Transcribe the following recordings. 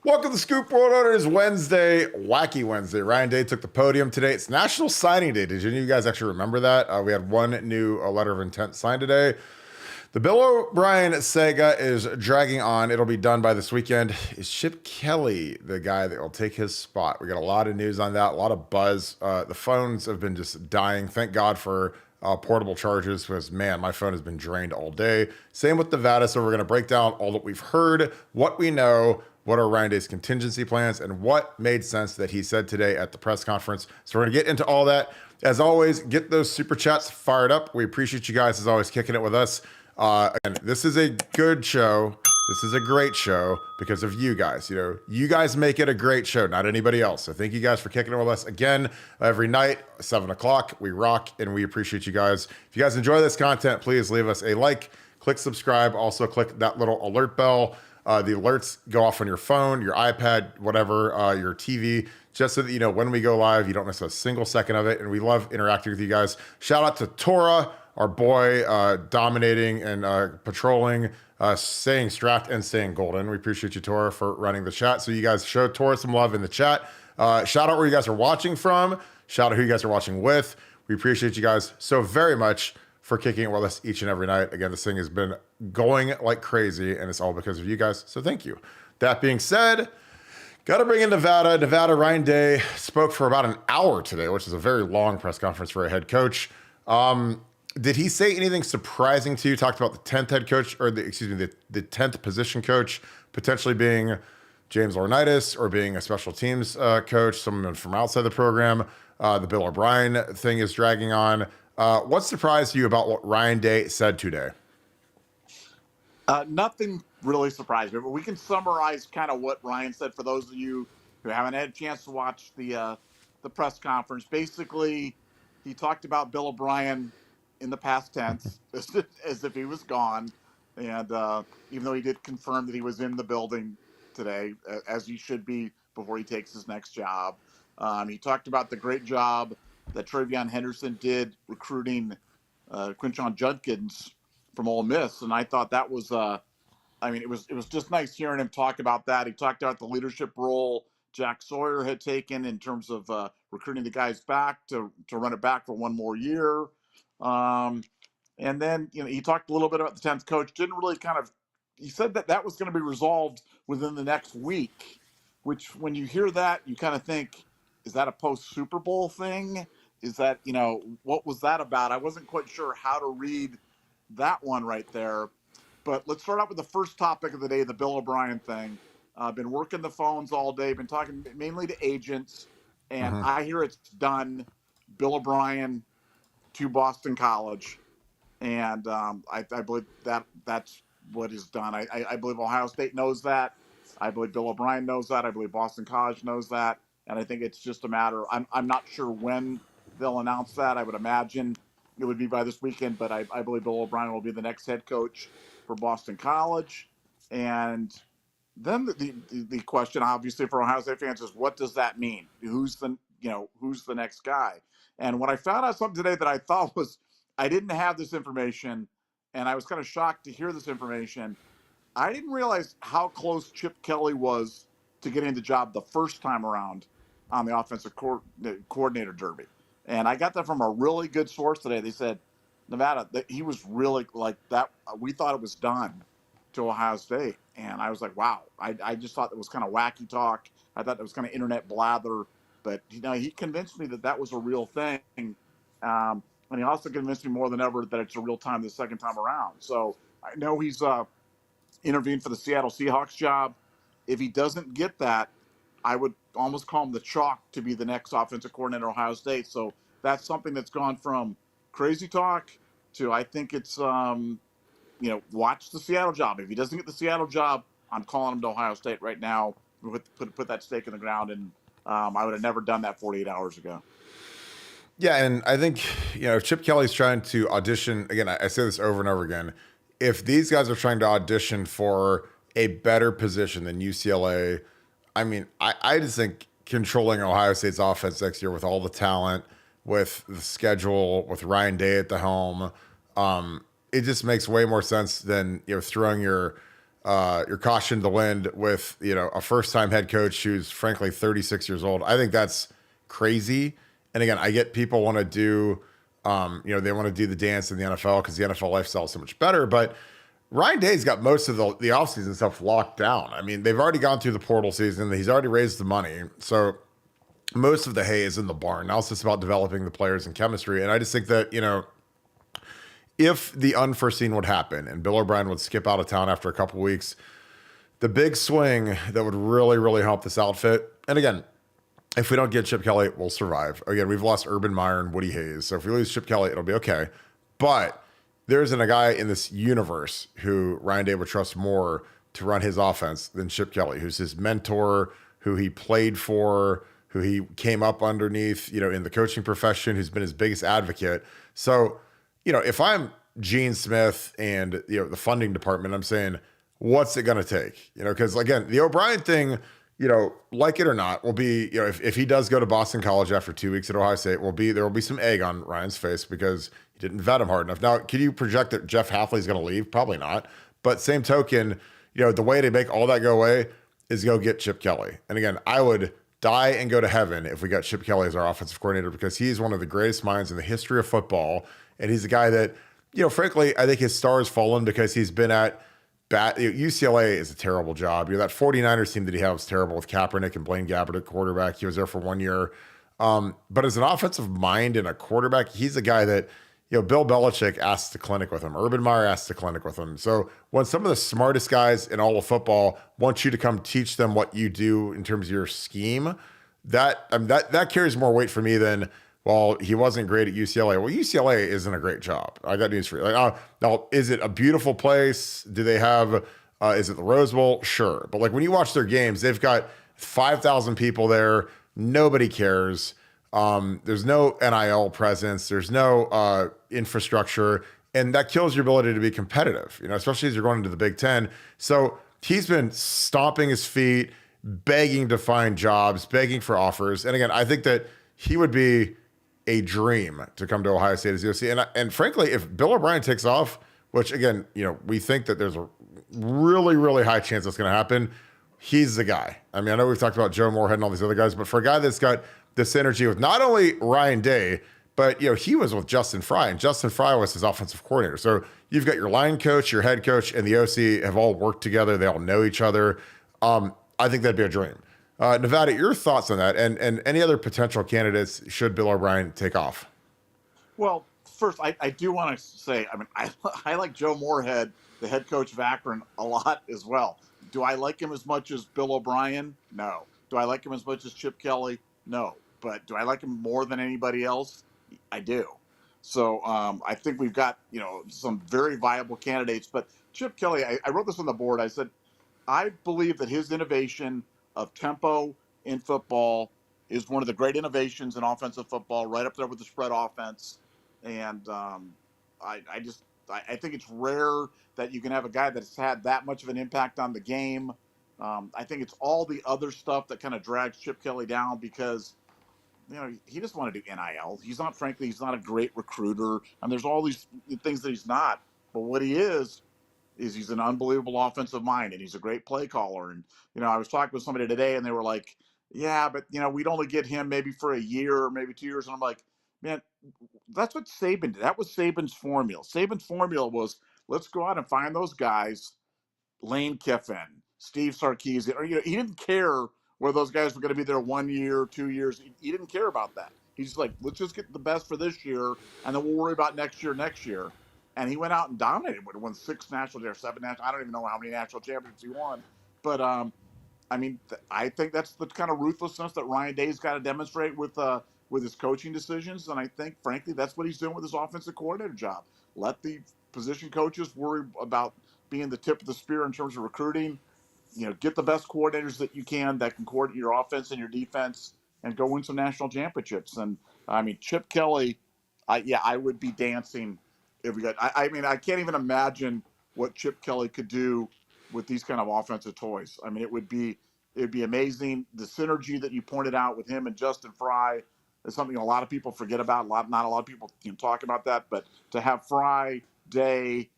Welcome to Scoop World Owners Wednesday, Wacky Wednesday. Ryan Day took the podium today. It's National Signing Day. Did any of you guys actually remember that? We had one new letter of intent signed today. The Bill O'Brien saga is dragging on. It'll be done by this weekend. Is Chip Kelly the guy that will take his spot? We got a lot of news on that, a lot of buzz. The phones have been just dying. Thank God for portable charges because, man, my phone has been drained all day. Same with Nevada. So we're going to break down all that we've heard, what we know, what are Ryan Day's contingency plans, and what made sense that he said today at the press conference. So we're going to get into all that. As always, get those super chats fired up. We appreciate you guys, as always, kicking it with us. And this is a good show. This is a great show because of you guys. You know, you guys make it a great show, not anybody else. So thank you guys for kicking it with us again every night, 7 o'clock. We rock, and we appreciate you guys. If you guys enjoy this content, please leave us a like, click subscribe. Also, click that little alert bell. The alerts go off on your phone, your iPad, whatever, your TV, just so that you know when we go live, you don't miss a single second of it. And we love interacting with you guys. Shout out to Tora, our boy, dominating and patrolling, staying strapped and staying golden. We appreciate you, Tora, for running the chat. So you guys show Tora some love in the chat. Shout out where you guys are watching from. Shout out who you guys are watching with. We appreciate you guys so very much for kicking it with us each and every night. Again, this thing has been going like crazy, and it's all because of you guys, so thank you. That being said, got to bring in Nevada. Ryan Day spoke for about an hour today, which is a very long press conference for a head coach. Did he say anything surprising to you? Talked about the 10th head coach, or the 10th position coach, potentially being James Laurinaitis or being a special teams coach, someone from outside the program. The Bill O'Brien thing is dragging on. What surprised you about what Ryan Day said today? Nothing really surprised me, but we can summarize kind of what Ryan said for those of you who haven't had a chance to watch the press conference. Basically, he talked about Bill O'Brien in the past tense as if he was gone, and even though he did confirm that he was in the building today, as he should be before he takes his next job. He talked about the great job that Travion Henderson did recruiting Quinshon Judkins from Ole Miss, and I thought that was, it was just nice hearing him talk about that. He talked about the leadership role Jack Sawyer had taken in terms of recruiting the guys back to run it back for one more year, and then he talked a little bit about the 10th coach. Didn't really he said that was going to be resolved within the next week, which when you hear that, you kind of think, is that a post Super Bowl thing? Is that, what was that about? I wasn't quite sure how to read that one right there. But let's start out with the first topic of the day, the Bill O'Brien thing. I've been working the phones all day, been talking mainly to agents, and I hear it's done. Bill O'Brien to Boston College. And I believe that's what is done. I believe Ohio State knows that. I believe Bill O'Brien knows that. I believe Boston College knows that. And I think it's just a matter. I'm not sure when they'll announce that. I would imagine it would be by this weekend, but I believe Bill O'Brien will be the next head coach for Boston College. And then the question, obviously, for Ohio State fans is, what does that mean? Who's the next guy? And when I found out something today that I thought was, I didn't have this information, and I was kind of shocked to hear this information. I didn't realize how close Chip Kelly was to getting the job the first time around on the offensive coordinator derby. And I got that from a really good source today. They said, Nevada, that he was really like that. We thought it was done to Ohio State. And I was like, wow. I just thought it was kind of wacky talk. I thought it was kind of internet blather. But, he convinced me that was a real thing. And he also convinced me more than ever that it's a real time the second time around. So I know he's intervened for the Seattle Seahawks job. If he doesn't get that, I would almost call him the chalk to be the next offensive coordinator at Ohio State. So that's something that's gone from crazy talk to, I think it's, watch the Seattle job. If he doesn't get the Seattle job, I'm calling him to Ohio State right now. Put that stake in the ground, and I would have never done that 48 hours ago. Yeah, and I think, if Chip Kelly's trying to audition, again, I say this over and over again, if these guys are trying to audition for a better position than UCLA, I just think controlling Ohio State's offense next year with all the talent, with the schedule, with Ryan Day at the helm, it just makes way more sense than throwing your your caution to the wind with, a first-time head coach who's frankly 36 years old. I think that's crazy. And again, I get people want to do, they want to do the dance in the NFL because the NFL lifestyle is so much better. But Ryan Day's got most of the offseason stuff locked down. I mean, they've already gone through the portal season. He's already raised the money. So most of the hay is in the barn. Now it's just about developing the players and chemistry. And I just think that, if the unforeseen would happen and Bill O'Brien would skip out of town after a couple weeks, the big swing that would really, really help this outfit. And again, if we don't get Chip Kelly, we'll survive. Again, we've lost Urban Meyer and Woody Hayes. So if we lose Chip Kelly, it'll be okay. But there isn't a guy in this universe who Ryan Day would trust more to run his offense than Chip Kelly, who's his mentor, who he played for, who he came up underneath, in the coaching profession, who's been his biggest advocate. So, if I'm Gene Smith and, the funding department, I'm saying, what's it going to take? Because again, the O'Brien thing, like it or not, will be, if he does go to Boston College after 2 weeks at Ohio State, there will be some egg on Ryan's face because he didn't vet him hard enough. Now, can you project that Jeff Hafley's going to leave? Probably not. But same token, the way to make all that go away is go get Chip Kelly. And again, I would die and go to heaven if we got Chip Kelly as our offensive coordinator because he's one of the greatest minds in the history of football. And he's a guy that, frankly, I think his star has fallen because he's been at UCLA is a terrible job. That 49ers team that he had was terrible with Kaepernick and Blaine Gabbert at quarterback. He was there for 1 year. But as an offensive mind and a quarterback, he's a guy that, Bill Belichick asked to clinic with him. Urban Meyer asked to clinic with him. So when some of the smartest guys in all of football want you to come teach them what you do in terms of your scheme, that carries more weight for me than, well, he wasn't great at UCLA. Well, UCLA isn't a great job. I got news for you. Now, is it a beautiful place? Do they have, is it the Rose Bowl? Sure. But when you watch their games, they've got 5,000 people there. Nobody cares. There's no NIL presence. There's no infrastructure. And that kills your ability to be competitive, especially as you're going into the Big Ten. So he's been stomping his feet, begging to find jobs, begging for offers. And again, I think that he would be a dream to come to Ohio State as OC. And frankly, if Bill O'Brien takes off, which again, we think that there's a really, really high chance that's going to happen, he's the guy. I mean, I know we've talked about Joe Moorhead and all these other guys, but for a guy that's got this energy with not only Ryan Day, but he was with Justin Fry, and Justin Fry was his offensive coordinator. So you've got your line coach, your head coach, and the OC have all worked together. They all know each other. I think that'd be a dream. Nevada, your thoughts on that, and any other potential candidates should Bill O'Brien take off? Well, first, I do want to say, I like Joe Moorhead, the head coach of Akron, a lot as well. Do I like him as much as Bill O'Brien? No. Do I like him as much as Chip Kelly? No. But do I like him more than anybody else? I do. So I think we've got, some very viable candidates. But Chip Kelly, I wrote this on the board. I said, I believe that his innovation of tempo in football is one of the great innovations in offensive football, right up there with the spread offense. And I think it's rare that you can have a guy that's had that much of an impact on the game. I think it's all the other stuff that kind of drags Chip Kelly down because, he doesn't want to do NIL. He's not a great recruiter. And there's all these things that he's not. But what he is he's an unbelievable offensive mind, and he's a great play caller. And, I was talking with somebody today, and they were like, yeah, but, we'd only get him maybe for a year or maybe 2 years. And I'm like, man, that's what Saban did. That was Saban's formula. Saban's formula was, let's go out and find those guys, Lane Kiffin, Steve Sarkisian. Or, he didn't care whether those guys were going to be there 1 year, 2 years. He didn't care about that. He's like, let's just get the best for this year, and then we'll worry about next year. And he went out and dominated. Won 7 national. I don't even know how many national championships he won. But, I think that's the kind of ruthlessness that Ryan Day's got to demonstrate with his coaching decisions. And I think, frankly, that's what he's doing with his offensive coordinator job. Let the position coaches worry about being the tip of the spear in terms of recruiting. Get the best coordinators that you can that can coordinate your offense and your defense and go win some national championships. And, Chip Kelly, I would be dancing if we got. I can't even imagine what Chip Kelly could do with these kind of offensive toys. It'd be amazing. The synergy that you pointed out with him and Justin Fry is something a lot of people forget about. Not a lot of people talk about that, but to have Fry, Day,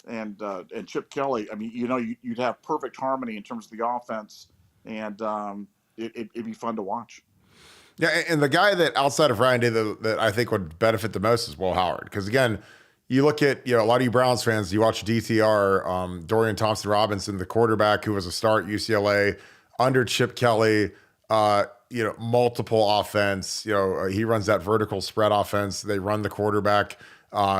and Chip Kelly. I mean, you'd have perfect harmony in terms of the offense, and it'd be fun to watch. Yeah, and the guy that outside of Ryan Day that I think would benefit the most is Will Howard. Because again, you look at a lot of you Browns fans, you watch DTR, Dorian Thompson Robinson, the quarterback who was a star at UCLA under Chip Kelly. Multiple offense. He runs that vertical spread offense. They run the quarterback.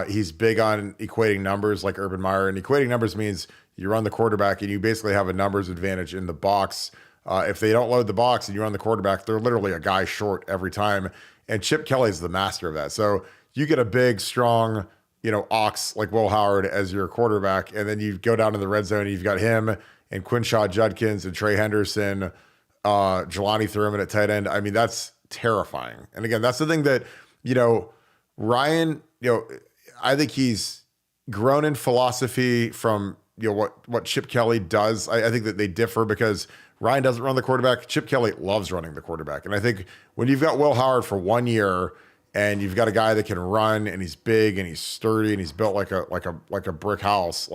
He's big on equating numbers like Urban Meyer, and equating numbers means you run the quarterback and you basically have a numbers advantage in the box. If they don't load the box and you run the quarterback, they're literally a guy short every time. And Chip Kelly is the master of that. So you get a big, strong, ox like Will Howard as your quarterback, and then you go down to the red zone and you've got him and Quinshaw Judkins and Trey Henderson, Jelani Thurman at tight end. I mean, that's terrifying. And again, that's the thing that, Ryan, I think he's grown in philosophy from, what Chip Kelly does. I think that they differ because Ryan doesn't run the quarterback. Chip Kelly loves running the quarterback. And I think when you've got Will Howard for 1 year and you've got a guy that can run and he's big and he's sturdy and he's built like a brick house,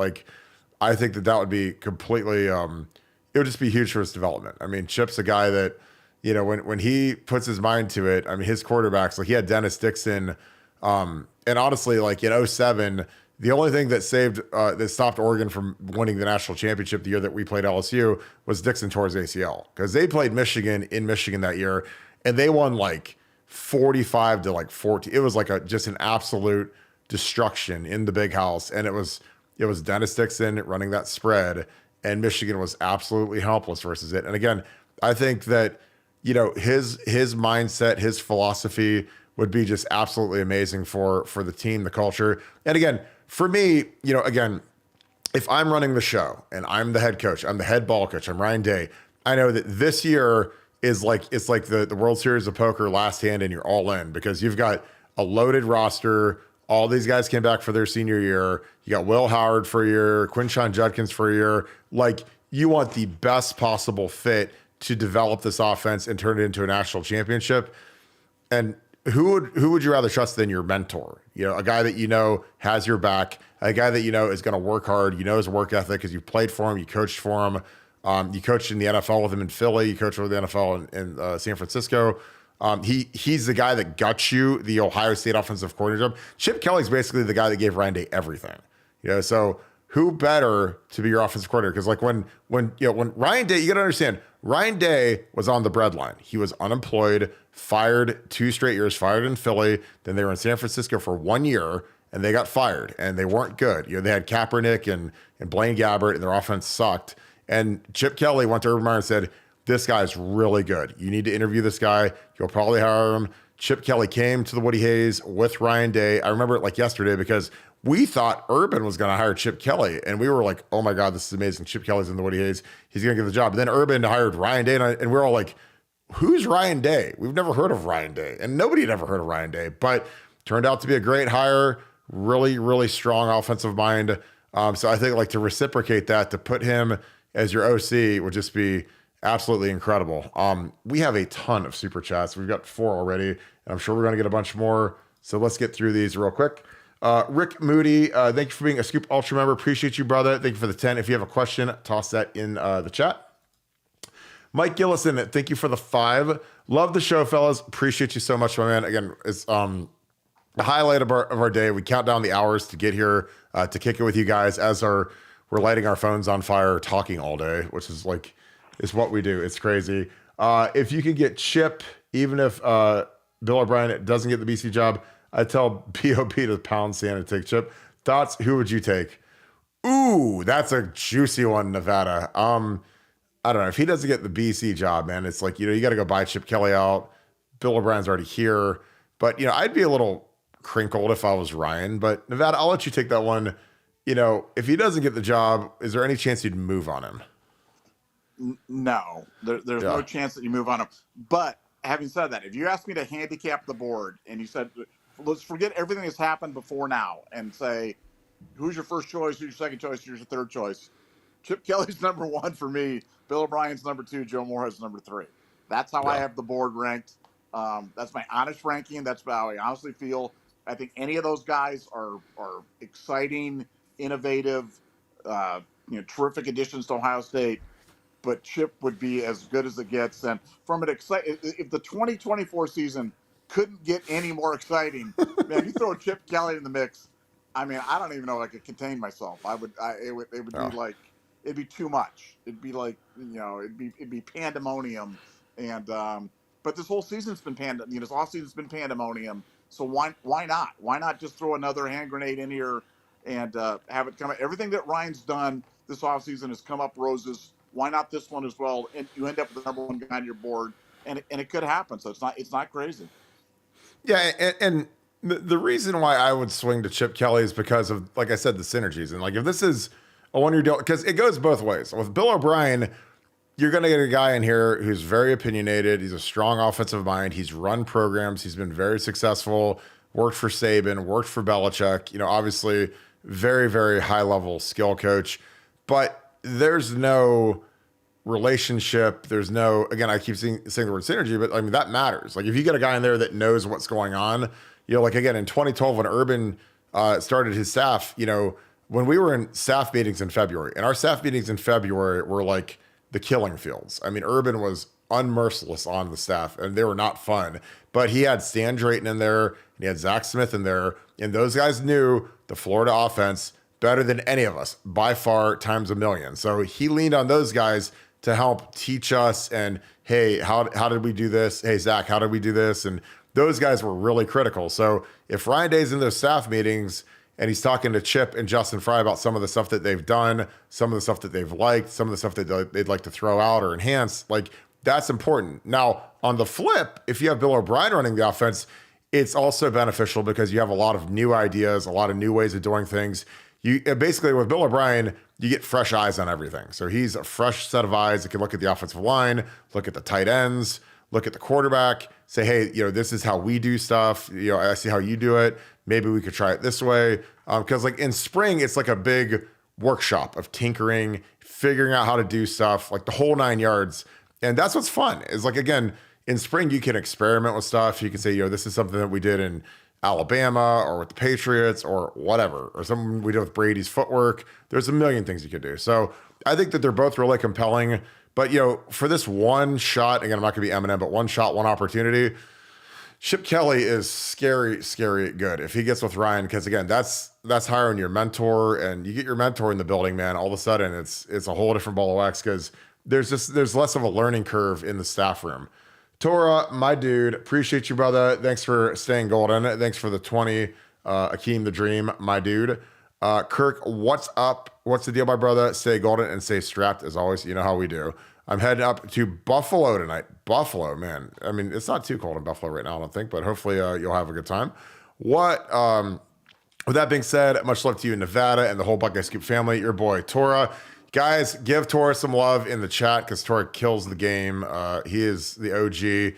I think that would be completely, it would just be huge for his development. I mean, Chip's a guy that, when he puts his mind to it, I mean, his quarterbacks, he had Dennis Dixon, and honestly, in 2007, the only thing that stopped Oregon from winning the national championship the year that we played LSU was Dixon tore his ACL, because they played Michigan in Michigan that year and they won 45 to 14. It was just an absolute destruction in the big house. And it was Dennis Dixon running that spread, and Michigan was absolutely helpless versus it. And again, I think that, his mindset, his philosophy would be just absolutely amazing for the team, the culture. And again, for me, again, if I'm running the show and I'm the head coach, I'm the head ball coach, I'm Ryan Day, I know that this year is it's like the World Series of Poker last hand and you're all in, because you've got a loaded roster. All these guys came back for their senior year. You got Will Howard for a year, Quinshawn Judkins for a year. You want the best possible fit to develop this offense and turn it into a national championship. And who would you rather trust than your mentor? A guy that has your back, a guy that is going to work hard. His work ethic because you played for him, you coached for him, you coached in the NFL with him in Philly, you coached with the NFL in San Francisco. He's the guy that got you the Ohio State offensive coordinator job. Chip Kelly's basically the guy that gave Ryan Day everything. So who better to be your offensive coordinator? Because when Ryan Day, you got to understand, Ryan Day was on the breadline. He was unemployed, fired 2 straight years, fired in Philly. Then they were in San Francisco for 1 year and they got fired and they weren't good. They had Kaepernick and Blaine Gabbert and their offense sucked. And Chip Kelly went to Urban Meyer and said, this guy's really good. You need to interview this guy. You'll probably hire him. Chip Kelly came to the Woody Hayes with Ryan Day. I remember it like yesterday because we thought Urban was going to hire Chip Kelly. And we were like, oh my God, this is amazing. Chip Kelly's in the Woody Hayes. He's going to get the job. And then Urban hired Ryan Day. And we're all like, who's Ryan Day? We've never heard of Ryan Day. And nobody had ever heard of Ryan Day. But turned out to be a great hire. Really, really strong offensive mind. So I think to reciprocate that, to put him as your OC would just be absolutely incredible. We have a ton of super chats. We've got 4 already, and I'm sure we're going to get a bunch more. So let's get through these real quick. Rick Moody, thank you for being a Scoop Ultra member. Appreciate you, brother. Thank you for the 10. If you have a question, toss that in the chat. Mike Gillison, thank you for the 5. Love the show, fellas. Appreciate you so much, my man. Again, it's the highlight of our day. We count down the hours to get here to kick it with you guys as we're lighting our phones on fire, talking all day, which is is what we do. It's crazy. If you could get Chip, even if Bill O'Brien doesn't get the BC job, I tell BOP to pound sand and take Chip. Thoughts? Who would you take? Ooh, that's a juicy one, Nevada. I don't know. If he doesn't get the BC job, man, it's you got to go buy Chip Kelly out. Bill O'Brien's already here. But, I'd be a little crinkled if I was Ryan. But Nevada, I'll let you take that one. If he doesn't get the job, is there any chance you'd move on him? No, there's no chance that you move on him. But having said that, if you asked me to handicap the board and you said, let's forget everything that's happened before now and say, who's your first choice, who's your second choice, who's your third choice? Chip Kelly's number 1 for me. Bill O'Brien's number 2. Joe Moorhead's number 3. That's how I have the board ranked. That's my honest ranking. That's how I honestly feel. I think any of those guys are exciting, innovative, terrific additions to Ohio State. But Chip would be as good as it gets. And from an if the 2024 season couldn't get any more exciting, man, you throw Chip Kelly in the mix. I mean, I don't even know if I could contain myself. It would be like, it'd be too much. It'd be like, it'd be pandemonium. And, but this whole season's been this off season's been pandemonium. So why not? Why not just throw another hand grenade in here and have it come? Everything that Ryan's done this offseason has come up roses. Why not this one as well? And you end up with the number one guy on your board, and it could happen. So it's not crazy. Yeah, and the reason why I would swing to Chip Kelly is because of, like I said, the synergies. And like if this is a one-year deal, because it goes both ways. With Bill O'Brien, you're going to get a guy in here who's very opinionated. He's a strong offensive mind. He's run programs. He's been very successful. Worked for Saban. Worked for Belichick. Obviously, very, very high-level skill coach. But there's no relationship. There's no, again, I keep saying the word synergy, but I mean, that matters. Like if you get a guy in there that knows what's going on, like again, in 2012, when Urban started his staff, when we were in staff meetings in February, and our staff meetings in February were like the killing fields. I mean, Urban was unmerciless on the staff and they were not fun, but he had Stan Drayton in there and he had Zach Smith in there. And those guys knew the Florida offense better than any of us, by far, times a million. So he leaned on those guys to help teach us. And hey, how did we do this? Hey, Zach, how did we do this? And those guys were really critical. So if Ryan Day's in those staff meetings and he's talking to Chip and Justin Fry about some of the stuff that they've done, some of the stuff that they've liked, some of the stuff that they'd like to throw out or enhance, like that's important. Now, on the flip, if you have Bill O'Brien running the offense, it's also beneficial because you have a lot of new ideas, a lot of new ways of doing things. You basically, with Bill O'Brien, you get fresh eyes on everything. So he's a fresh set of eyes that can look at the offensive line, look at the tight ends, look at the quarterback, say, hey, this is how we do stuff. I see how you do it. Maybe we could try it this way. Because like in spring, it's like a big workshop of tinkering, figuring out how to do stuff, like the whole 9 yards. And that's what's fun. Is like, again, in spring, you can experiment with stuff. You can say, this is something that we did in Alabama or with the Patriots or whatever, or something we did with Brady's footwork. There's a million things you could do. So I think that they're both really compelling. But, for this one shot, again, I'm not going to be Eminem, but one shot, one opportunity, Chip Kelly is scary, scary good if he gets with Ryan, because, again, that's hiring your mentor, and you get your mentor in the building, man, all of a sudden it's a whole different ball of wax because there's less of a learning curve in the staff room. Torah, my dude, appreciate you, brother. Thanks for staying golden. Thanks for the 20. Akeem the Dream, my dude. Kirk, what's up? What's the deal, my brother? Stay golden and stay strapped as always. You know how we do. I'm heading up to Buffalo tonight. Buffalo, man. I mean, it's not too cold in Buffalo right now, I don't think, but hopefully you'll have a good time. With that being said, much love to you in Nevada and the whole Buckeye Scoop family. Your boy, Torah. Guys, give Torah some love in the chat because Torah kills the game. He is the OG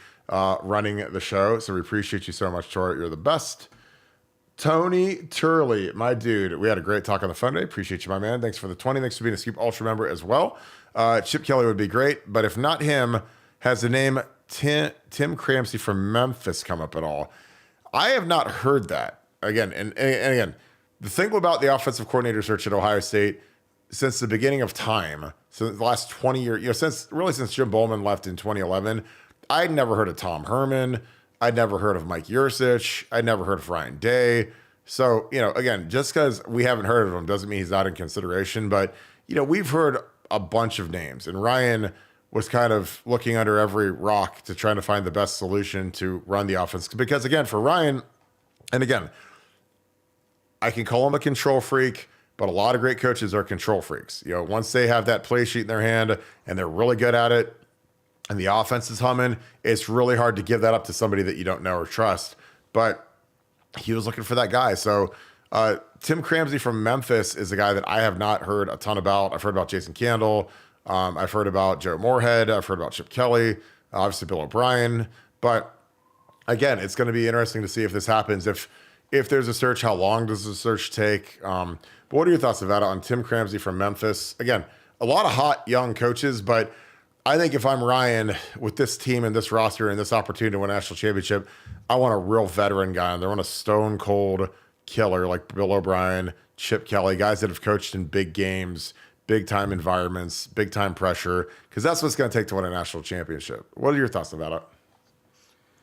running the show. So we appreciate you so much, Torah. You're the best. Tony Turley, my dude. We had a great talk on the phone today. Appreciate you, my man. Thanks for the 20. Thanks for being a Scoop Ultra member as well. Chip Kelly would be great, but if not him, has the name Tim Cramsey from Memphis come up at all? I have not heard that. Again, and again, the thing about the offensive coordinator search at Ohio State, since the beginning of time, so the last 20 years, since Jim Bowman left in 2011, I'd never heard of Tom Herman. I'd never heard of Mike Yursich. I'd never heard of Ryan Day. So, again, just because we haven't heard of him doesn't mean he's not in consideration. But, we've heard a bunch of names. And Ryan was kind of looking under every rock to try to find the best solution to run the offense. Because, again, for Ryan, and again, I can call him a control freak, but a lot of great coaches are control freaks. Once they have that play sheet in their hand and they're really good at it and the offense is humming, it's really hard to give that up to somebody that you don't know or trust. But he was looking for that guy. So Tim Cramsey from Memphis is a guy that I have not heard a ton about. I've heard about Jason Candle. I've heard about Joe Moorhead. I've heard about Chip Kelly, obviously Bill O'Brien. But again, it's going to be interesting to see if this happens. If there's a search, how long does the search take? But what are your thoughts, Nevada, on Tim Cramsey from Memphis? Again, a lot of hot young coaches, but I think if I'm Ryan with this team and this roster and this opportunity to win a national championship, I want a real veteran guy. And they want a stone cold killer like Bill O'Brien, Chip Kelly, guys that have coached in big games, big time environments, big time pressure, because that's what it's going to take to win a national championship. What are your thoughts about it?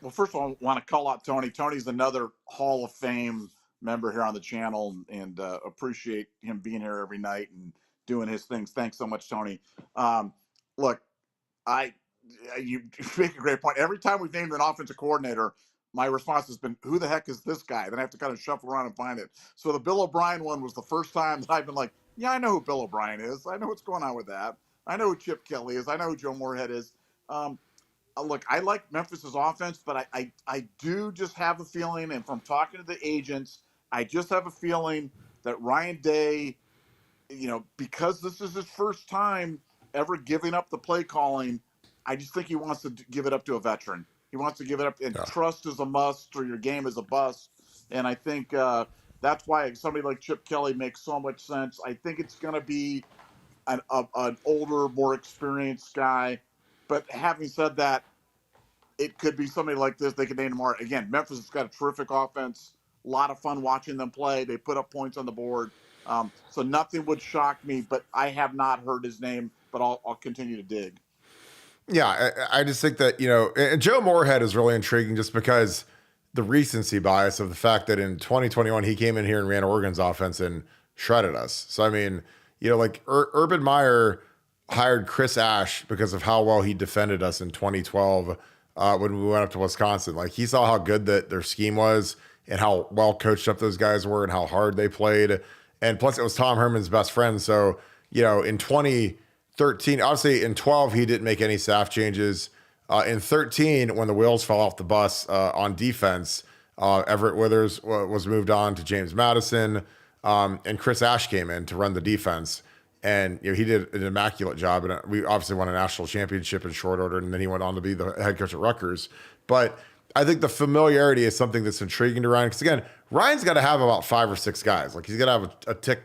Well, first of all, I want to call out Tony. Tony's another Hall of Fame member here on the channel, and appreciate him being here every night and doing his things. Thanks so much, Tony. Look, you make a great point. Every time we've named an offensive coordinator, my response has been, who the heck is this guy? Then I have to kind of shuffle around and find it. So the Bill O'Brien one was the first time that I've been like, yeah, I know who Bill O'Brien is. I know what's going on with that. I know who Chip Kelly is. I know who Joe Moorhead is. Look, I like Memphis's offense, but I do just have a feeling, and from talking to the agents, I just have a feeling that Ryan Day, because this is his first time ever giving up the play calling, I just think he wants to give it up to a veteran. He wants to give it up, and trust is a must, or your game is a bust. And I think that's why somebody like Chip Kelly makes so much sense. I think it's going to be an older, more experienced guy. But having said that, it could be somebody like this. They could name tomorrow. Again, Memphis has got a terrific offense. A lot of fun watching them play. They put up points on the board. So nothing would shock me, but I have not heard his name, but I'll continue to dig. Yeah, I just think that, and Joe Moorhead is really intriguing just because the recency bias of the fact that in 2021, he came in here and ran Oregon's offense and shredded us. So, I mean, like Urban Meyer hired Chris Ash because of how well he defended us in 2012 when we went up to Wisconsin. Like, he saw how good that their scheme was and how well coached up those guys were and how hard they played. And plus, it was Tom Herman's best friend. So, in 2013, obviously in 12, he didn't make any staff changes. In 13, when the wheels fell off the bus on defense, Everett Withers was moved on to James Madison, and Chris Ash came in to run the defense. And he did an immaculate job, and we obviously won a national championship in short order, and then he went on to be the head coach at Rutgers. But I think the familiarity is something that's intriguing to Ryan, because again, Ryan's got to have about 5 or 6 guys. Like, he's got to have a tick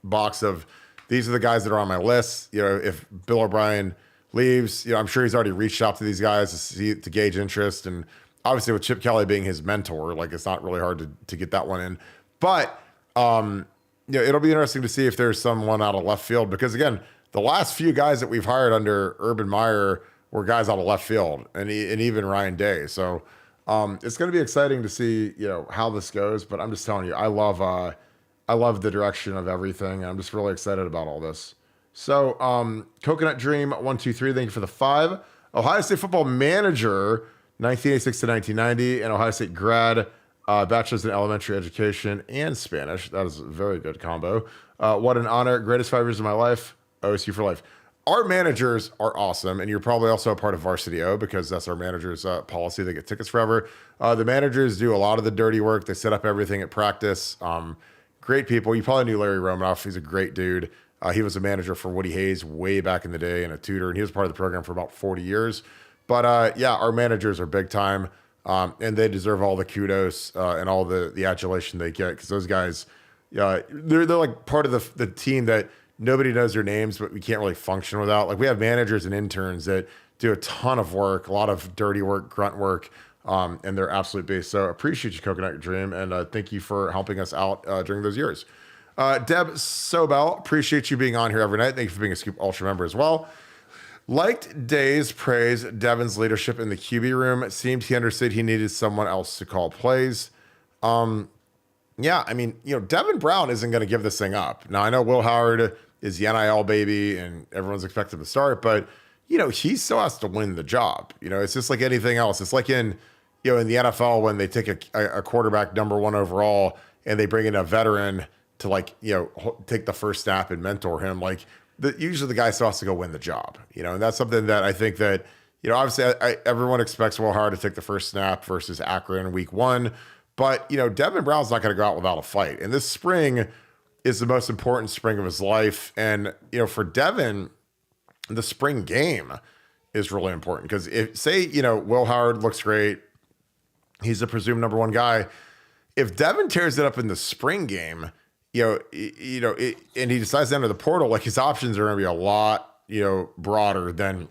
box of, these are the guys that are on my list. If Bill O'Brien leaves, I'm sure he's already reached out to these guys to gauge interest. And obviously with Chip Kelly being his mentor, like, it's not really hard to get that one in. But it'll be interesting to see if there's someone out of left field, because again, the last few guys that we've hired under Urban Meyer were guys out of left field, and even Ryan Day. So it's going to be exciting to see, how this goes. But I'm just telling you, I love the direction of everything. I'm just really excited about all this. So Coconut Dream 123, thank you for the 5. Ohio State football manager, 1986 to 1990, and Ohio State grad, bachelor's in elementary education and Spanish. That is a very good combo. What an honor. Greatest 5 years of my life. OSU for life. Our managers are awesome, and you're probably also a part of Varsity O, because that's our manager's policy. They get tickets forever. The managers do a lot of the dirty work. They set up everything at practice. Great people. You probably knew Larry Romanoff. He's a great dude. He was a manager for Woody Hayes way back in the day and a tutor, and he was part of the program for about 40 years. But our managers are big time, and they deserve all the kudos and all the adulation they get, because those guys, they're like part of the team that nobody knows their names, but we can't really function without. Like, we have managers and interns that do a ton of work, a lot of dirty work, grunt work, and they're absolute beasts. So appreciate you, Coconut Dream, and thank you for helping us out during those years. Deb Sobel, appreciate you being on here every night. Thank you for being a Scoop Ultra member as well. Liked Day's praise Devin's leadership in the QB room. It seemed he understood he needed someone else to call plays. Yeah, I mean, Devin Brown isn't going to give this thing up. Now, I know Will Howard is the NIL baby and everyone's expected to start, but, he still has to win the job. It's just like anything else. It's like in the NFL when they take a quarterback number 1 overall and they bring in a veteran to take the first snap and mentor him. Like, usually the guy still has to go win the job, and that's something that I think that, obviously everyone expects Will Howard to take the first snap versus Akron week 1. But, Devin Brown's not going to go out without a fight. And this spring is the most important spring of his life. And, for Devin, the spring game is really important. Because Will Howard looks great, he's the presumed number 1 guy. If Devin tears it up in the spring game, and he decides to enter the portal, like, his options are going to be a lot, broader than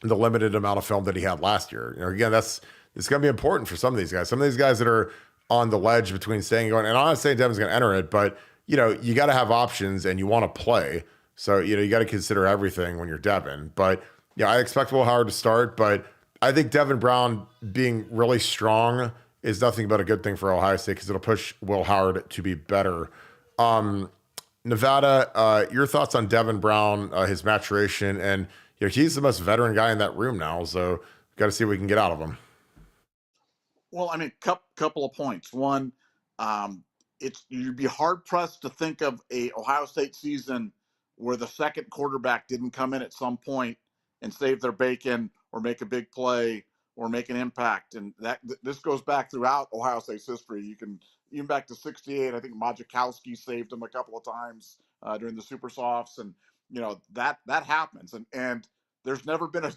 the limited amount of film that he had last year. Again, it's going to be important for some of these guys. Some of these guys that are on the ledge between staying and going, and I'm not saying Devin's going to enter it, but you got to have options and you want to play. So, you got to consider everything when you're Devin. But, I expect Will Howard to start, but I think Devin Brown being really strong is nothing but a good thing for Ohio State because it'll push Will Howard to be better. Nevada, your thoughts on Devin Brown, his maturation, and he's the most veteran guy in that room now, so got to see what we can get out of him. Well, I mean, couple of points. One, you'd be hard pressed to think of a Ohio State season where the second quarterback didn't come in at some point and save their bacon or make a big play or make an impact. And this goes back throughout Ohio State's history. You can even back to '68. I think Majakowski saved him a couple of times during the Super Softs, and that happens. And there's never been a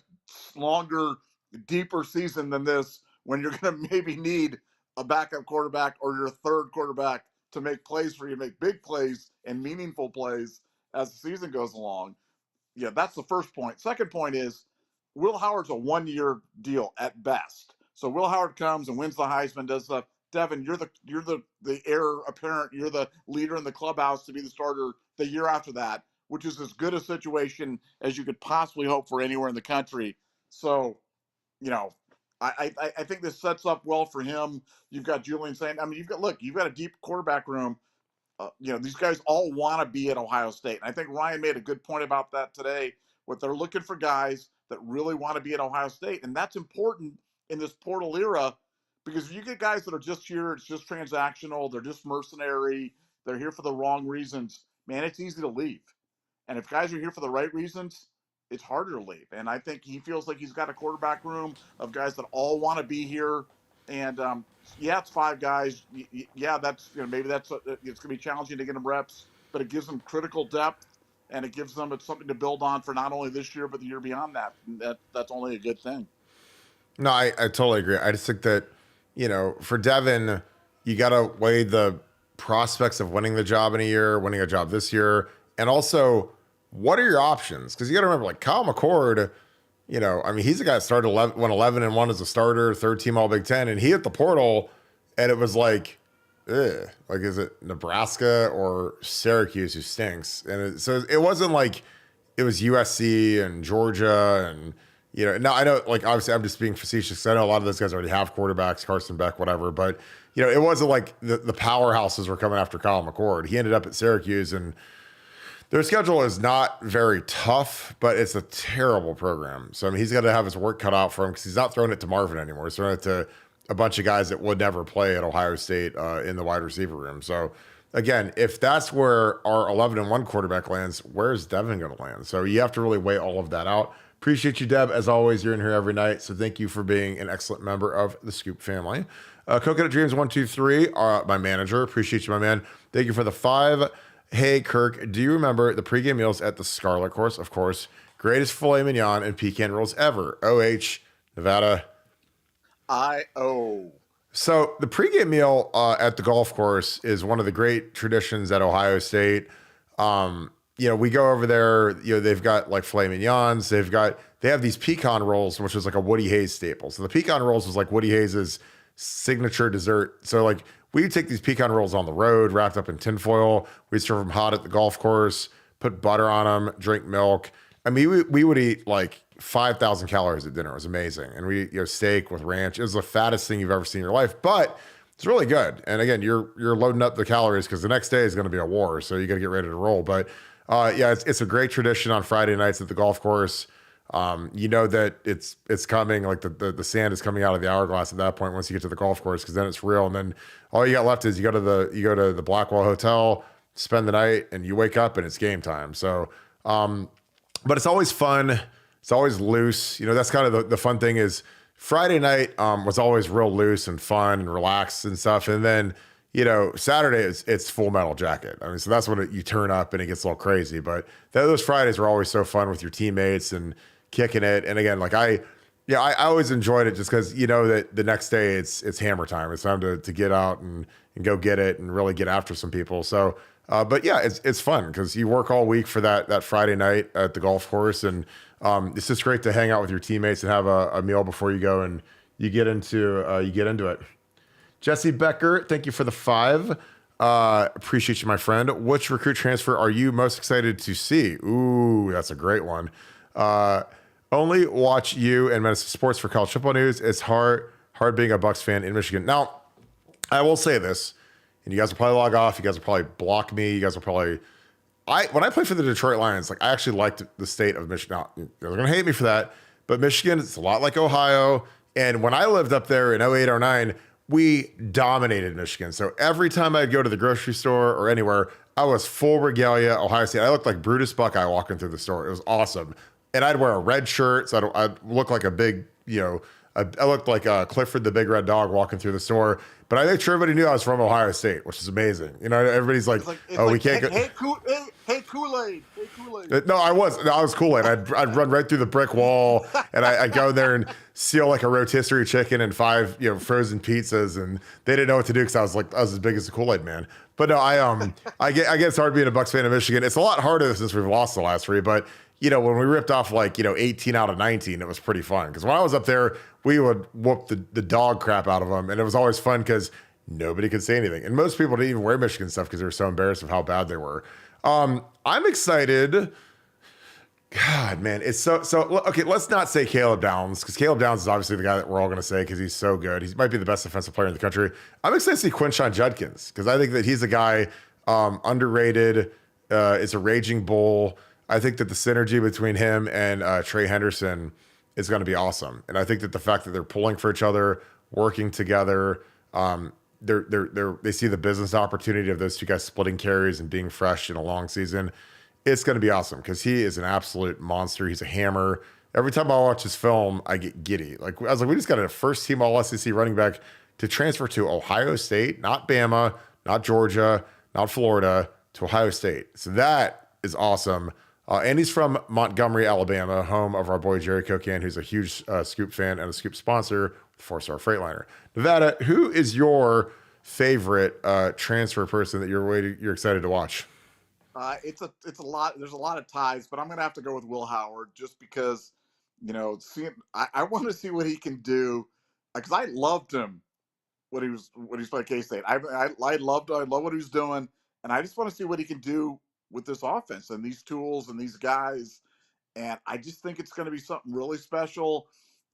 longer, deeper season than this when you're going to maybe need a backup quarterback or your third quarterback to make plays for you, make big plays and meaningful plays as the season goes along. Yeah, that's the first point. Second point is Will Howard's a 1-year deal at best. So Will Howard comes and wins the Heisman, does stuff. Devin, you're the heir apparent. You're the leader in the clubhouse to be the starter the year after that, which is as good a situation as you could possibly hope for anywhere in the country. So, I think this sets up well for him. You've got Julian saying, I mean, you've got a deep quarterback room. These guys all want to be at Ohio State. And I think Ryan made a good point about that today. What they're looking for guys that really want to be at Ohio State. And that's important in this portal era, because if you get guys that are just here, it's just transactional, they're just mercenary, they're here for the wrong reasons, man, it's easy to leave. And if guys are here for the right reasons, it's harder to leave. And I think he feels like he's got a quarterback room of guys that all want to be here. And it's 5 guys. Yeah, that's maybe it's going to be challenging to get them reps, but it gives them critical depth, and it gives them something to build on for not only this year but the year beyond that. That's only a good thing. No, I totally agree. I just think that for Devin, you got to weigh the prospects of winning the job in a year, winning a job this year, and also what are your options? Because you got to remember, like Kyle McCord. He's a guy that started 11-1 as a starter, third team All Big Ten, and he hit the portal, and it was like, is it Nebraska or Syracuse who stinks? And so it wasn't like it was USC and Georgia, and now I know, like, obviously I'm just being facetious because I know a lot of those guys already have quarterbacks, Carson Beck, whatever, but it wasn't like the powerhouses were coming after Kyle McCord. He ended up at Syracuse, and their schedule is not very tough, but it's a terrible program. So, he's got to have his work cut out for him because he's not throwing it to Marvin anymore. He's throwing it to a bunch of guys that would never play at Ohio State in the wide receiver room. So, again, if that's where our 11-1 quarterback lands, where's Devin going to land? So, you have to really weigh all of that out. Appreciate you, Deb. As always, you're in here every night. So, thank you for being an excellent member of the Scoop family. Coconut Dreams 123, my manager. Appreciate you, my man. Thank you for the 5. Hey, Kirk, do you remember the pregame meals at the Scarlet Course? Of course. Greatest filet mignon and pecan rolls ever. OH, Nevada. I-O. So the pregame meal at the golf course is one of the great traditions at Ohio State. We go over there, they've got like filet mignons. They have these pecan rolls, which is like a Woody Hayes staple. So the pecan rolls was like Woody Hayes' signature dessert. So like, we would take these pecan rolls on the road, wrapped up in tinfoil. We'd serve them hot at the golf course, put butter on them, drink milk. We would eat like 5,000 calories at dinner. It was amazing. And we, steak with ranch. It was the fattest thing you've ever seen in your life, but it's really good. And again, you're loading up the calories because the next day is going to be a war. So you got to get ready to roll. But it's a great tradition on Friday nights at the golf course. That it's coming, like the sand is coming out of the hourglass at that point once you get to the golf course, because then it's real. And then all you got left is you go to the Blackwell Hotel, spend the night, and you wake up and it's game time. So, but it's always fun. It's always loose. That's kind of the fun thing is Friday night was always real loose and fun and relaxed and stuff. And then, Saturday it's Full Metal Jacket. So that's when you turn up and it gets a little crazy. But those Fridays were always so fun with your teammates and kicking it. And again, like I always enjoyed it just because that the next day it's hammer time. It's time to get out and go get it and really get after some people. So, but yeah, it's fun because you work all week for that Friday night at the golf course, and it's just great to hang out with your teammates and have a meal before you go and you get into it. Jesse Becker, thank you for the 5. Appreciate you, my friend. Which recruit transfer are you most excited to see? Ooh, that's a great one. Only watch you and Medicine Sports for college football news. It's hard being a Bucs fan in Michigan. Now, I will say this, and you guys will probably log off. You guys will probably block me. You guys will probably. When I played for the Detroit Lions, like I actually liked the state of Michigan. Now, they're gonna hate me for that, but Michigan, it's a lot like Ohio. And when I lived up there in 08, 09, we dominated Michigan. So every time I'd go to the grocery store or anywhere, I was full regalia, Ohio State. I looked like Brutus Buckeye walking through the store. It was awesome. And I'd wear a red shirt, so I'd look like a big, I looked like Clifford the Big Red Dog walking through the store. But I make sure everybody knew I was from Ohio State, which is amazing. Everybody's like, we can't go. Hey, Kool-Aid. Hey, Kool-Aid. No, I was Kool-Aid. I'd run right through the brick wall, and I'd go there and steal like a rotisserie chicken and 5 frozen pizzas, and they didn't know what to do because I was as big as the Kool-Aid man. But no, I get it's hard being a Bucs fan of Michigan. It's a lot harder since we've lost the last 3, but when we ripped off 18 out of 19, it was pretty fun. Because when I was up there, we would whoop the dog crap out of them, and it was always fun because nobody could say anything, and most people didn't even wear Michigan stuff because they were so embarrassed of how bad they were. I'm excited. God, man, it's so okay. Let's not say Caleb Downs, because Caleb Downs is obviously the guy that we're all going to say because he's so good. He might be the best defensive player in the country. I'm excited to see Quinshon Judkins because I think that he's a guy underrated. It's a raging bull. I think that the synergy between him and Trey Henderson is going to be awesome, and I think that the fact that they're pulling for each other, working together, they see the business opportunity of those two guys splitting carries and being fresh in a long season. It's going to be awesome because he is an absolute monster. He's a hammer. Every time I watch his film, I get giddy. I was like, we just got a first-team All-SEC running back to transfer to Ohio State, not Bama, not Georgia, not Florida, to Ohio State. So that is awesome. And he's from Montgomery, Alabama, home of our boy Jerry Cocan, who's a huge Scoop fan and a Scoop sponsor, the 4-star Freightliner. Nevada, who is your favorite transfer person that you're excited to watch? It's a lot. There's a lot of ties, but I'm gonna have to go with Will Howard just because, I want to see what he can do, because I loved him when he was playing K-State. I love what he was doing, and I just want to see what he can do with this offense and these tools and these guys. And I just think it's going to be something really special.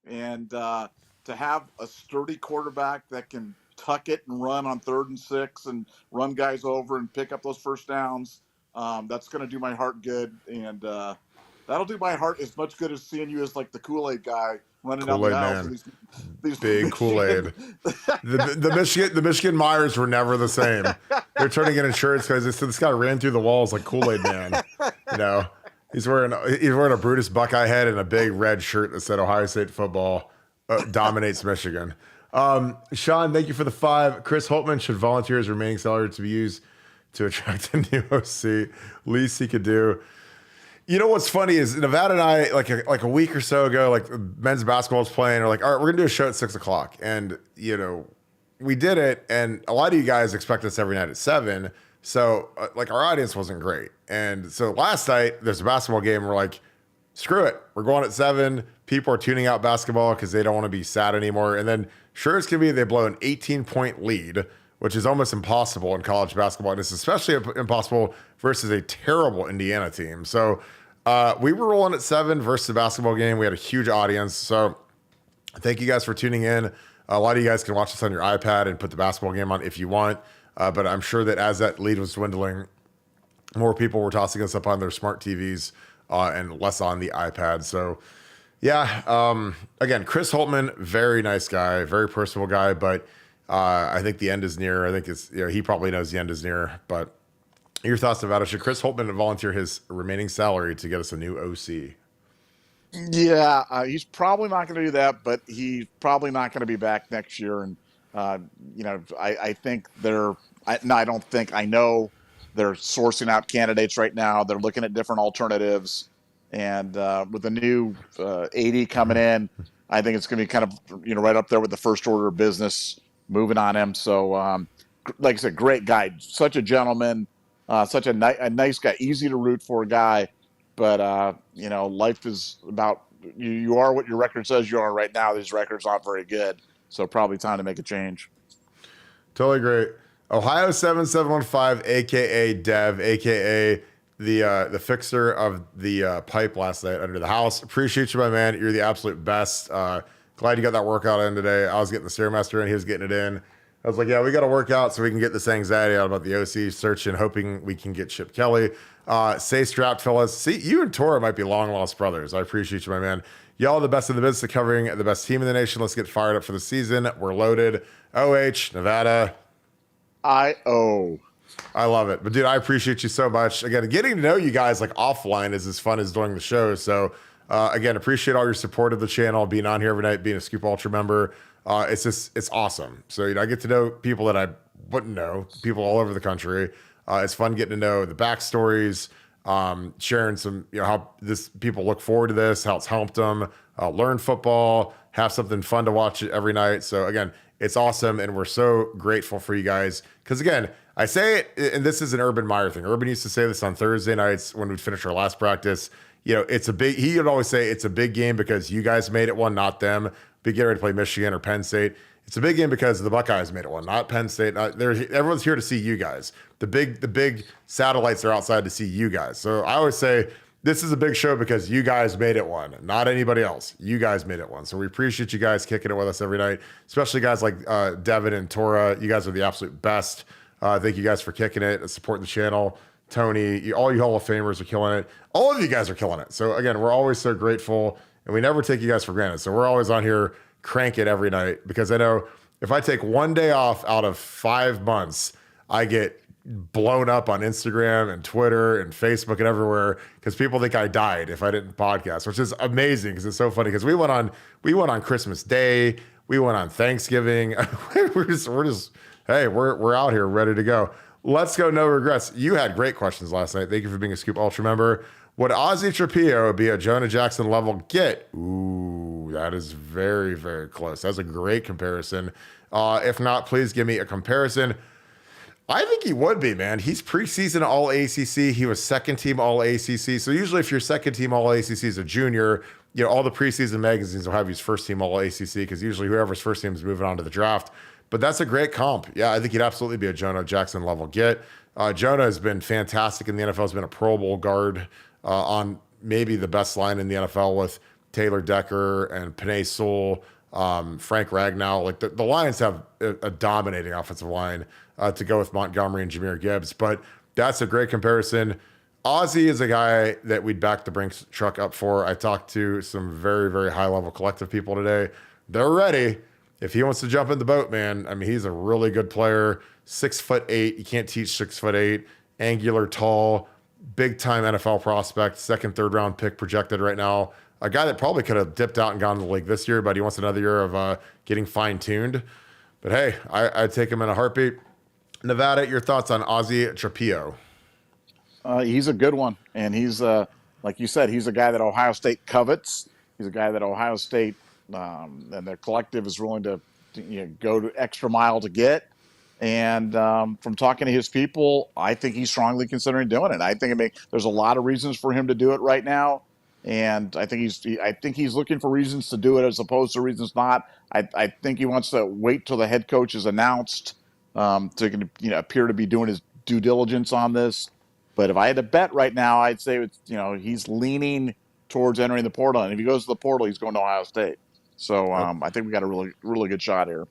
And to have a sturdy quarterback that can tuck it and run on 3rd and 6 and run guys over and pick up those first downs, that's going to do my heart good. And that'll do my heart as much good as seeing you as like the Kool-Aid guy running down the aisle. These big Kool-Aid. The Michigan Myers were never the same. They're turning in insurance because this guy ran through the walls like Kool-Aid man. He's wearing a Brutus Buckeye head and a big red shirt that said Ohio State Football dominates Michigan. Sean, thank you for the 5. Chris Holtman should volunteer his remaining salary to be used to attract a new OC. Least he could do. What's funny is Nevada and I, like a week or so ago, like men's basketball was playing. We're like, all right, we're gonna do a show at 6:00, and we did it. And a lot of you guys expect us every night at 7, so our audience wasn't great. And so last night there's a basketball game. We're like, screw it, we're going at 7. People are tuning out basketball because they don't want to be sad anymore. And then sure as can be, they blow an 18-point lead, which is almost impossible in college basketball. And it's especially impossible versus a terrible Indiana team. So we were rolling at 7 versus the basketball game. We had a huge audience. So thank you guys for tuning in. A lot of you guys can watch this on your iPad and put the basketball game on if you want. But I'm sure that as that lead was dwindling, more people were tossing us up on their smart TVs and less on the iPad. So yeah, again, Chris Holtman, very nice guy, very personable guy, but I think the end is near. I think it's, he probably knows the end is near, but your thoughts about it? Should Chris Holtman volunteer his remaining salary to get us a new OC? Yeah, he's probably not going to do that, but he's probably not going to be back next year. And, I think I know they're sourcing out candidates right now. They're looking at different alternatives. And with the new AD coming in, I think it's going to be kind of, right up there with the first order of business moving on him. So, like I said, great guy, such a gentleman, such a nice guy, easy to root for guy. But, life is about, you are what your record says you are right now. These records aren't very good. So probably time to make a change. Totally great. Ohio 7715, aka Dev, aka the fixer of the pipe last night under the house. Appreciate you, my man. You're the absolute best. Glad you got that workout in today. I was getting the Stairmaster in, he was getting it in. I was like, yeah, we got to work out so we can get this anxiety out about the OC search and hoping we can get Chip Kelly. Stay strapped, fellas. See, you and Tora might be long lost brothers. I appreciate you, my man. Y'all the best in the business of covering the best team in the nation. Let's get fired up for the season. We're loaded. OH, Nevada. I love it. But dude, I appreciate you so much. Again, getting to know you guys like offline is as fun as doing the show. So again, appreciate all your support of the channel, being on here every night, being a Scoop Ultra member. It's awesome. So, I get to know people that I wouldn't know, people all over the country. It's fun getting to know the backstories, sharing some, how people look forward to this, how it's helped them learn football, have something fun to watch every night. So again, it's awesome. And we're so grateful for you guys. Cause again, I say it, and this is an Urban Meyer thing. Urban used to say this on Thursday nights when we'd finish our last practice. He would always say it's a big game because you guys made it one, not them. Be getting ready to play Michigan or Penn State. It's a big game because the Buckeyes made it one, not Penn State. Everyone's here to see you guys. The big satellites are outside to see you guys. So I always say this is a big show because you guys made it one, not anybody else. You guys made it one. So we appreciate you guys kicking it with us every night, especially guys like Devin and Tora. You guys are the absolute best. Thank you guys for kicking it and supporting the channel. Tony, all you Hall of Famers are killing it. All of you guys are killing it. So again, we're always so grateful, and we never take you guys for granted. So we're always on here crank it every night because I know if I take one day off out of 5 months, I get blown up on Instagram and Twitter and Facebook and everywhere because people think I died if I didn't podcast, which is amazing because it's so funny because we went on Christmas Day, we went on Thanksgiving. we're out here ready to go. Let's go. No regrets. You had great questions last night. Thank you for being a Scoop Ultra member. Would Ozzie Trapio be a Jonah Jackson level get? Ooh, that is very, very close. That's a great comparison. If not, please give me a comparison. I think he would be, man. He's preseason All ACC. He was second team All ACC. So usually if you're second team All ACC as a junior, all the preseason magazines will have you as first team All ACC because usually whoever's first team is moving on to the draft. But that's a great comp. Yeah, I think he'd absolutely be a Jonah Jackson level get. Jonah has been fantastic in the NFL. Has been a Pro Bowl guard on maybe the best line in the NFL with Taylor Decker and Penei Sewell, Frank Ragnow. Like the Lions have a dominating offensive line to go with Montgomery and Jahmyr Gibbs. But that's a great comparison. Ozzie is a guy that we'd back the Brinks truck up for. I talked to some very, very high-level collective people today. They're ready. If he wants to jump in the boat, man, I mean, he's a really good player. 6'8". You can't teach 6'8". Angular, tall, big-time NFL prospect, second, third round pick projected right now. A guy that probably could have dipped out and gone to the league this year, but he wants another year of getting fine-tuned. But hey, I'd take him in a heartbeat. Nevada, your thoughts on Ozzie Trapio? He's a good one. And he's, like you said, he's a guy that Ohio State covets. He's a guy that Ohio State and their collective is willing to go to extra mile to get. And from talking to his people, I think he's strongly considering doing it. I think there's a lot of reasons for him to do it right now. And I think he's looking for reasons to do it as opposed to reasons not. I think he wants to wait till the head coach is announced to appear to be doing his due diligence on this. But if I had to bet right now, I'd say it's, he's leaning towards entering the portal. And if he goes to the portal, he's going to Ohio State. So I think we got a really, really good shot here.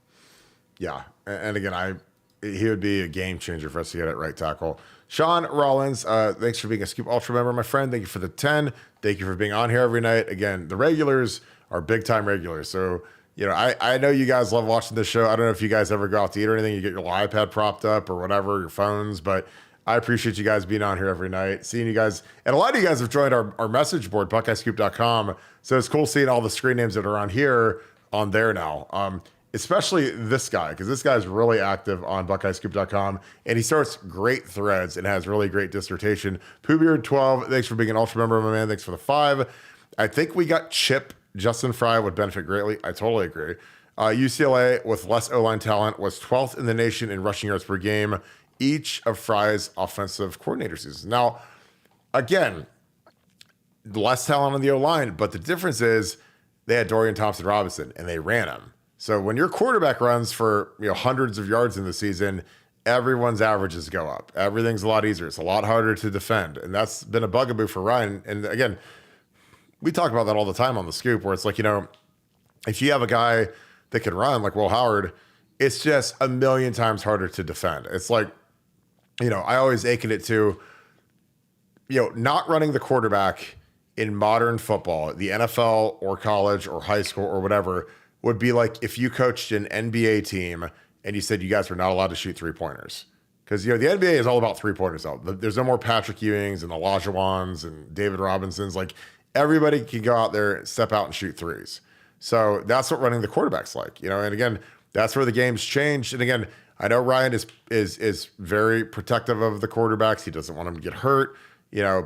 Yeah. And again, he would be a game changer for us to get at right tackle. Sean Rollins, thanks for being a Scoop Ultra member, my friend. Thank you for the 10. Thank you for being on here every night. Again, the regulars are big-time regulars. So, I know you guys love watching this show. I don't know if you guys ever go out to eat or anything. You get your iPad propped up or whatever, your phones. But I appreciate you guys being on here every night, seeing you guys. And a lot of you guys have joined our message board, BuckeyeScoop.com. So it's cool seeing all the screen names that are on here on there now. Especially this guy, because this guy's really active on BuckeyeScoop.com, and he starts great threads and has really great dissertation. Poohbeard12, thanks for being an Ultra member, my man. Thanks for the 5. I think we got Chip. Justin Fry would benefit greatly. I totally agree. UCLA, with less O-line talent, was 12th in the nation in rushing yards per game each of Fry's offensive coordinator seasons. Now, again, less talent on the O-line, but the difference is they had Dorian Thompson-Robinson, and they ran him. So when your quarterback runs for hundreds of yards in the season, everyone's averages go up. Everything's a lot easier. It's a lot harder to defend. And that's been a bugaboo for Ryan. And again, we talk about that all the time on the Scoop, where it's like, if you have a guy that can run like Will Howard, it's just a million times harder to defend. It's like, I always akin it to, not running the quarterback in modern football, the NFL or college or high school or whatever, would be like if you coached an NBA team and you said you guys were not allowed to shoot 3-pointers. Because, the NBA is all about 3-pointers now. There's no more Patrick Ewings and Olajewans and David Robinsons. Like, everybody can go out there, step out and shoot threes. So that's what running the quarterback's like, and again, that's where the game's changed. And again, I know Ryan is very protective of the quarterbacks. He doesn't want them to get hurt,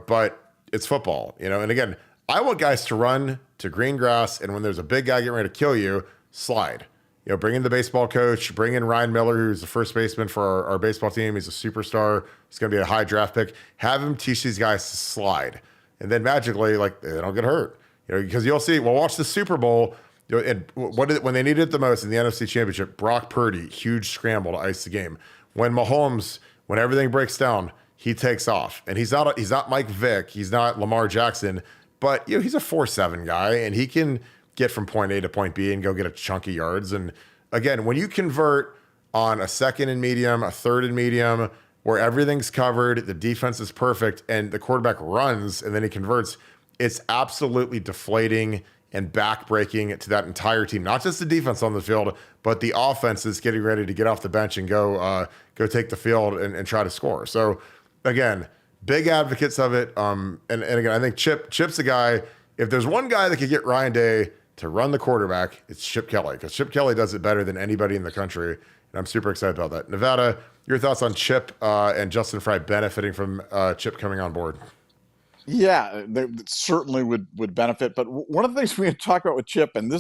but it's football, and again, I want guys to run to green grass. And when there's a big guy getting ready to kill you, slide. Bring in the baseball coach, bring in Ryan Miller, who's the first baseman for our baseball team. He's a superstar. He's going to be a high draft pick. Have him teach these guys to slide. And then magically, like, they don't get hurt. Because you'll see, we'll watch the Super Bowl. And when they needed it the most in the NFC Championship, Brock Purdy, huge scramble to ice the game. When Mahomes, when everything breaks down, he takes off. And he's not Mike Vick, he's not Lamar Jackson, but he's a 4.7 guy, and he can get from point A to point B and go get a chunk of yards. And again, when you convert on a second and medium, a third and medium, where everything's covered, the defense is perfect, and the quarterback runs and then he converts, it's absolutely deflating and backbreaking to that entire team. Not just the defense on the field, but the offense is getting ready to get off the bench and go take the field and try to score. So again, big advocates of it. And again, I think Chip's the guy. If there's one guy that could get Ryan Day to run the quarterback, it's Chip Kelly, because Chip Kelly does it better than anybody in the country. And I'm super excited about that. Nevada, your thoughts on Chip and Justin Fry benefiting from Chip coming on board? Yeah, they certainly would benefit. But one of the things we had to talk about with Chip, and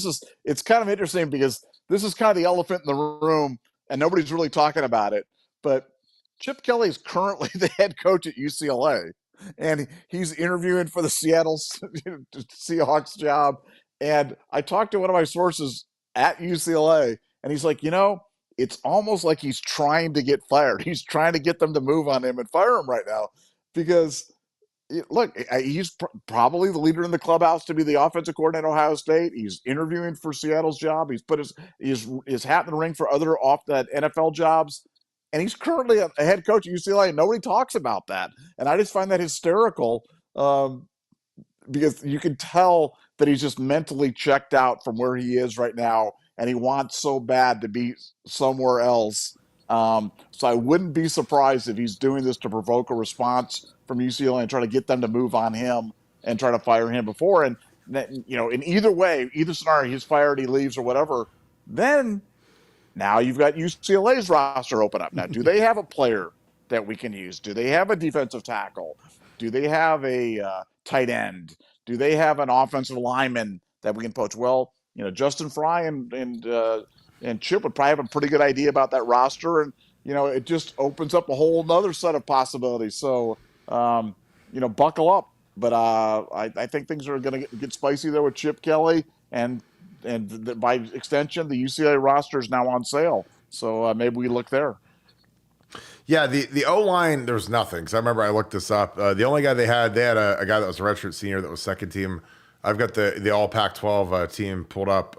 it's kind of interesting because this is kind of the elephant in the room and nobody's really talking about it. But Chip Kelly is currently the head coach at UCLA, and he's interviewing for the Seattle Seahawks job. And I talked to one of my sources at UCLA, and he's like, it's almost like he's trying to get fired. He's trying to get them to move on him and fire him right now because, look, he's probably the leader in the clubhouse to be the offensive coordinator at Ohio State. He's interviewing for Seattle's job. He's put his hat in the ring for other off that NFL jobs. And he's currently a head coach at UCLA. And nobody talks about that. And I just find that hysterical because you can tell that he's just mentally checked out from where he is right now. And he wants so bad to be somewhere else. So I wouldn't be surprised if he's doing this to provoke a response from UCLA and try to get them to move on him and try to fire him before. And, in either way, either scenario, he's fired, he leaves or whatever, then now you've got UCLA's roster open up. Now, do they have a player that we can use? Do they have a defensive tackle? Do they have a tight end? Do they have an offensive lineman that we can poach? Well, Justin Fry and Chip would probably have a pretty good idea about that roster. And, it just opens up a whole nother set of possibilities. So, buckle up. But I think things are going to get spicy there with Chip Kelly. And by extension, the UCLA roster is now on sale. So maybe we look there. Yeah, the O-line, there's nothing. Because I remember I looked this up. The only guy they had a guy that was a redshirt senior that was second team. I've got the all Pac-12 team pulled up.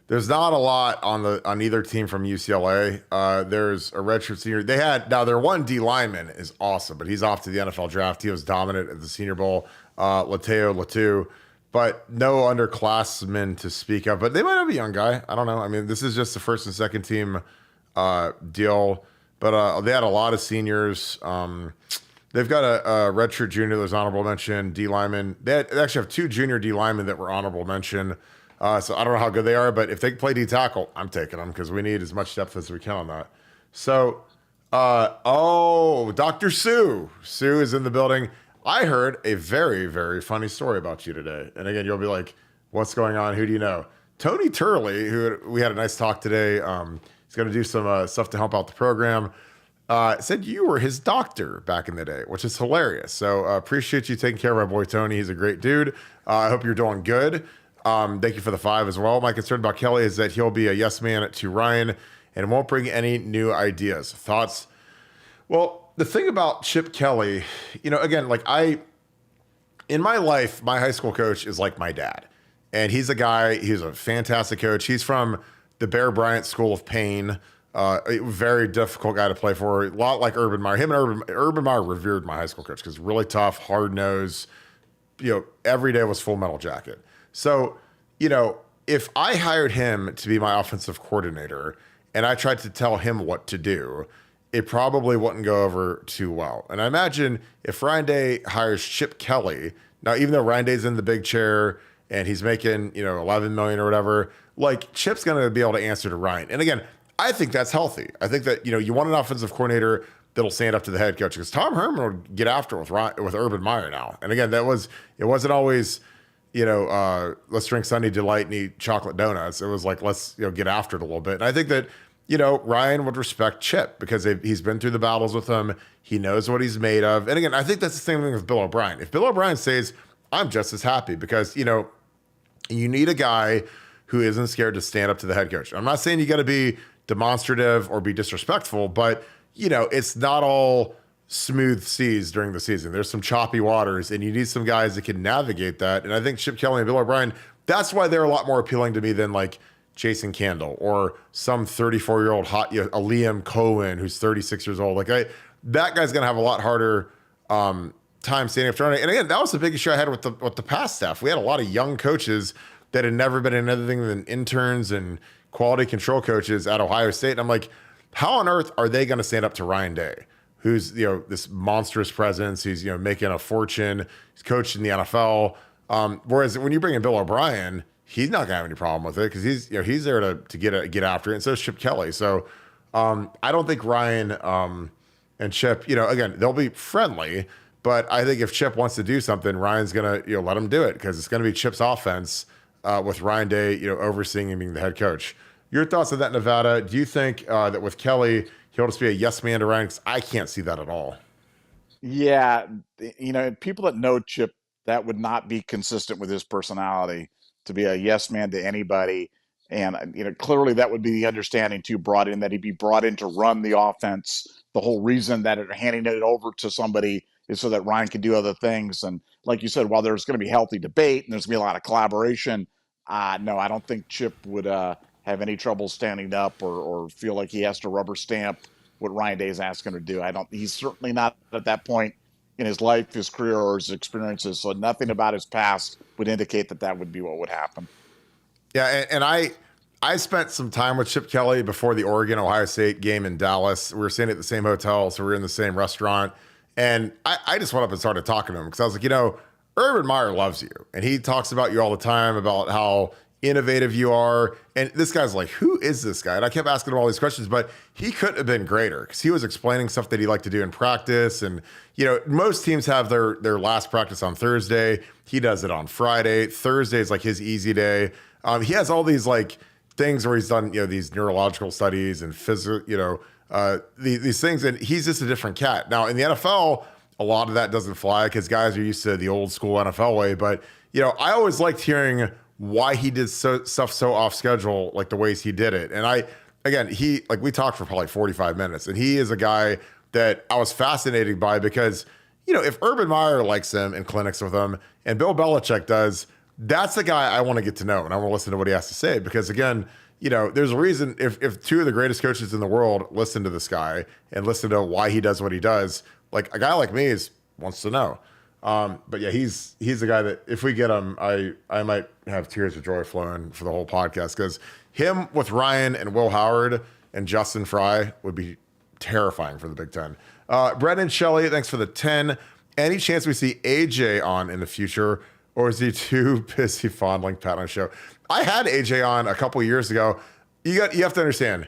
There's not a lot on either team from UCLA. There's a redshirt senior. Their one D lineman is awesome, but he's off to the NFL draft. He was dominant at the Senior Bowl. Lateo Latu, but no underclassmen to speak of. But they might have a young guy. I don't know. I mean, this is just the first and second team deal. But they had a lot of seniors. They've got a redshirt junior that was honorable mention, D lineman. They actually have two junior D linemen that were honorable mention. So I don't know how good they are, but if they can play D tackle, I'm taking them because we need as much depth as we can on that. So, Dr. Sue. Sue is in the building. I heard a very, very funny story about you today. And again, you'll be like, what's going on? Who do you know? Tony Turley, who we had a nice talk today. He's going to do some stuff to help out the program. Said you were his doctor back in the day, which is hilarious. So appreciate you taking care of my boy Tony. He's a great dude. I hope you're doing good. Thank you for the 5 as well. My concern about Kelly is that he'll be a yes man to Ryan and won't bring any new ideas. Thoughts? Well, the thing about Chip Kelly, again, in my life, my high school coach is like my dad. And he's a fantastic coach. He's from the Bear Bryant School of Pain. A very difficult guy to play for. A lot like Urban Meyer. Urban Meyer revered my high school coach because really tough, hard nose. Every day was Full Metal Jacket. So, if I hired him to be my offensive coordinator and I tried to tell him what to do, it probably wouldn't go over too well. And I imagine if Ryan Day hires Chip Kelly, now even though Ryan Day's in the big chair and he's making, $11 million or whatever, like Chip's going to be able to answer to Ryan. And again, I think that's healthy. I think that, you want an offensive coordinator that'll stand up to the head coach because Tom Herman would get after it with Urban Meyer now. And again, it wasn't always, let's drink Sunday Delight and eat chocolate donuts. It was like, let's, get after it a little bit. And I think that, Ryan would respect Chip because he's been through the battles with him. He knows what he's made of. And again, I think that's the same thing with Bill O'Brien. If Bill O'Brien says, I'm just as happy because, you need a guy who isn't scared to stand up to the head coach. I'm not saying you got to be demonstrative or be disrespectful, but, it's not all smooth seas during the season. There's some choppy waters, and you need some guys that can navigate that. And I think Chip Kelly and Bill O'Brien, that's why they're a lot more appealing to me than like Jason Candle or some 34-year-old hot, a Liam Cohen who's 36 years old. That guy's going to have a lot harder time standing up front. And again, that was the big issue I had with the past staff. We had a lot of young coaches that had never been in anything than interns and quality control coaches at Ohio State. And I'm like, how on earth are they going to stand up to Ryan Day, who's, this monstrous presence? He's, making a fortune. He's coached in the NFL. Whereas when you bring in Bill O'Brien, he's not gonna have any problem with it because he's there to get after it. And so is Chip Kelly. So I don't think Ryan and Chip, again, they'll be friendly, but I think if Chip wants to do something, Ryan's gonna let him do it because it's gonna be Chip's offense with Ryan Day, overseeing and being the head coach. Your thoughts on that, Nevada? Do you think that with Kelly, he'll just be a yes man to Ryan? Because I can't see that at all. Yeah, people that know Chip, that would not be consistent with his personality to be a yes man to anybody. And, clearly that would be the understanding too, that he'd be brought in to run the offense. The whole reason that handing it over to somebody is so that Ryan can do other things. And like you said, while there's going to be healthy debate and there's going to be a lot of collaboration, no, I don't think Chip would have any trouble standing up or feel like he has to rubber stamp what Ryan Day is asking him to do. He's certainly not at that point in his life, his career, or his experiences. So nothing about his past would indicate that would be what would happen. Yeah, and I spent some time with Chip Kelly before the Oregon-Ohio State game in Dallas. We were staying at the same hotel, so we were in the same restaurant. And I just went up and started talking to him because I was like, Urban Meyer loves you. And he talks about you all the time about how innovative you are. And this guy's like, who is this guy? And I kept asking him all these questions, but he couldn't have been greater because he was explaining stuff that he liked to do in practice. And, most teams have their last practice on Thursday. He does it on Friday. Thursday is like his easy day. He has all these like things where he's done, these neurological studies and physical, these things. And he's just a different cat. Now in the NFL, a lot of that doesn't fly because guys are used to the old school NFL way. But, I always liked hearing why he did stuff so off schedule, like the ways he did it. And we talked for probably 45 minutes, and he is a guy that I was fascinated by because, if Urban Meyer likes him and clinics with him and Bill Belichick does, that's the guy I want to get to know. And I want to listen to what he has to say because again, there's a reason if two of the greatest coaches in the world listen to this guy and listen to why he does what he does, like a guy like me wants to know. But yeah, he's the guy that if we get him, I might have tears of joy flowing for the whole podcast because him with Ryan and Will Howard and Justin Fry would be terrifying for the Big Ten. Brendan Shelley, thanks for the 10. Any chance we see AJ on in the future, or is he too busy fondling Pat on the show? I had AJ on a couple years ago. You have to understand.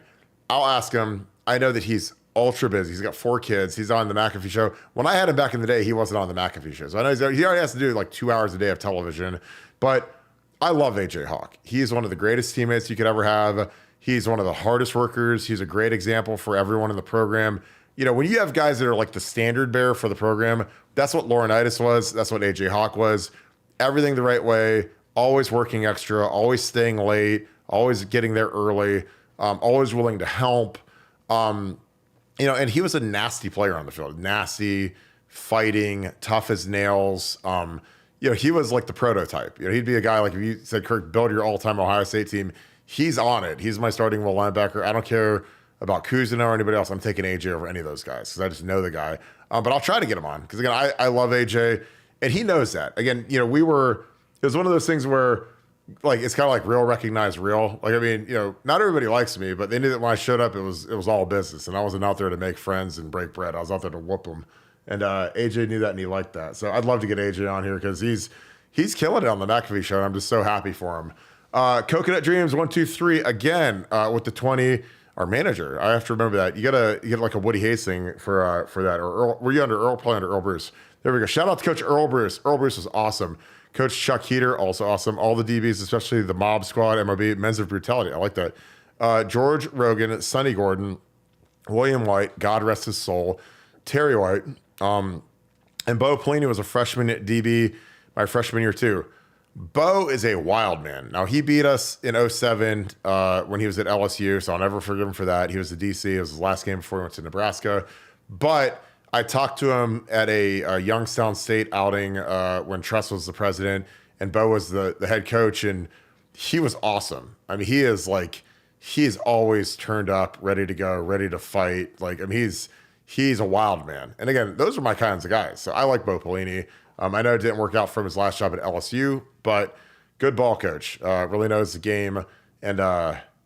I'll ask him. I know that he's ultra busy. He's got 4 kids. He's on the McAfee show. When I had him back in the day, he wasn't on the McAfee show. So I know he already has to do like 2 hours a day of television. But I love AJ Hawk. He is one of the greatest teammates you could ever have. He's one of the hardest workers. He's a great example for everyone in the program. When you have guys that are like the standard bearer for the program, that's what Laurinaitis was. That's what AJ Hawk was. Everything the right way, always working extra, always staying late, always getting there early. always willing to help. And he was a nasty player on the field, nasty, fighting, tough as nails. He was like the prototype. He'd be a guy like if you said, Kirk, build your all-time Ohio State team, he's on it. He's my starting middle linebacker. I don't care about Cousineau or anybody else. I'm taking AJ over any of those guys because I just know the guy. But I'll try to get him on because, again, I love AJ, and he knows that. Again, it was one of those things where, like, it's kind of like real recognize real. Like, I mean, not everybody likes me, but they knew that when I showed up, it was all business, and I wasn't out there to make friends and break bread. I was out there to whoop them. And AJ knew that, and he liked that. So I'd love to get AJ on here because he's killing it on the McAfee show, and I'm just so happy for him. Coconut Dreams 123 again with the 20. Our manager, I have to remember that. You get like a Woody Hayes thing for that. Or Earl, were you under Earl? Probably under Earl Bruce. There we go. Shout out to Coach Earl Bruce. Earl Bruce was awesome. Coach Chuck Heater, also awesome. All the DBs, especially the Mob Squad, MOB, Men's of Brutality. I like that. George Rogan, Sonny Gordon, William White, God rest his soul, Terry White, and Bo Pelini was a freshman at DB my freshman year too. Bo is a wild man. Now, he beat us in 07 when he was at LSU, so I'll never forgive him for that. He was the DC. It was his last game before he went to Nebraska. But I talked to him at a Youngstown State outing when Tress was the president and Bo was the head coach, and he was awesome. I mean, he's always turned up, ready to go, ready to fight. Like, I mean, he's a wild man. And again, those are my kinds of guys. So I like Bo Pelini. I know it didn't work out from his last job at LSU, but good ball coach. Really knows the game. And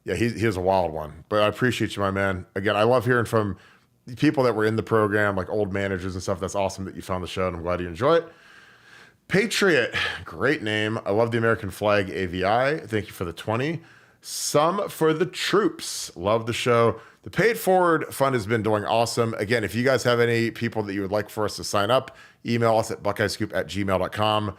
he was a wild one. But I appreciate you, my man. Again, I love hearing from people that were in the program, like old managers and stuff. That's awesome that you found the show, and I'm glad you enjoy it. Patriot, great name. I love the American flag, AVI. Thank you for the 20. Some for the troops. Love the show. The Pay It Forward Fund has been doing awesome. Again, if you guys have any people that you would like for us to sign up, email us at buckeyescoop@gmail.com.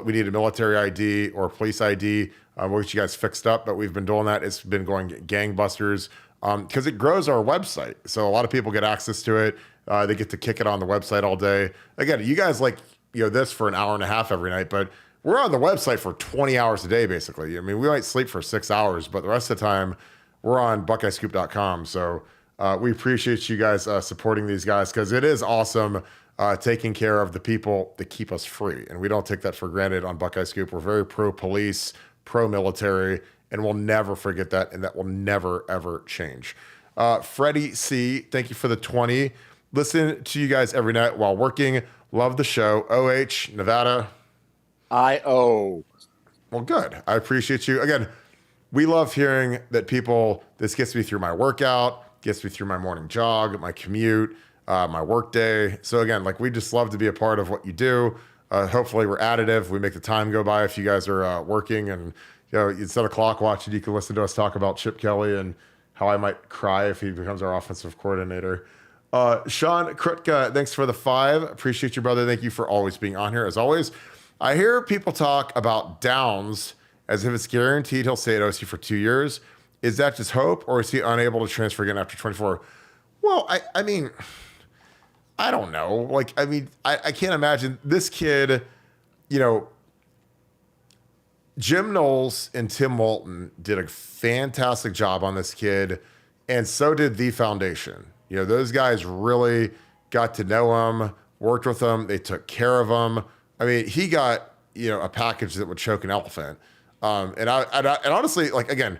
We need a military ID or police ID. We'll get you guys fixed up, but we've been doing that. It's been going gangbusters because it grows our website. So a lot of people get access to it. They get to kick it on the website all day. Again, you guys like this for an hour and a half every night, but we're on the website for 20 hours a day, basically. I mean, we might sleep for 6 hours, but the rest of the time, we're on buckeyescoop.com. So we appreciate you guys supporting these guys because it is awesome taking care of the people that keep us free. And we don't take that for granted on Buckeye Scoop. We're very pro-police, pro-military, and we'll never forget that, and that will never, ever change. Freddie C., thank you for the 20. Listen to you guys every night while working. Love the show. OH, Nevada. I-O. Well, good. I appreciate you. Again, we love hearing that this gets me through my workout, gets me through my morning jog, my commute, my work day. So again, we just love to be a part of what you do. Hopefully we're additive. We make the time go by if you guys are working, and instead of clock watching, you can listen to us talk about Chip Kelly and how I might cry if he becomes our offensive coordinator. Sean Krutka, thanks for the 5. Appreciate you, brother. Thank you for always being on here. As always, I hear people talk about Downs as if it's guaranteed he'll stay at OSU for 2 years. Is that just hope, or is he unable to transfer again after 24? Well, I mean, I don't know. I can't imagine this kid, Jim Knowles and Tim Walton did a fantastic job on this kid, and so did the foundation. Those guys really got to know him, worked with him. They took care of him. I mean, he got, a package that would choke an elephant. And honestly, again,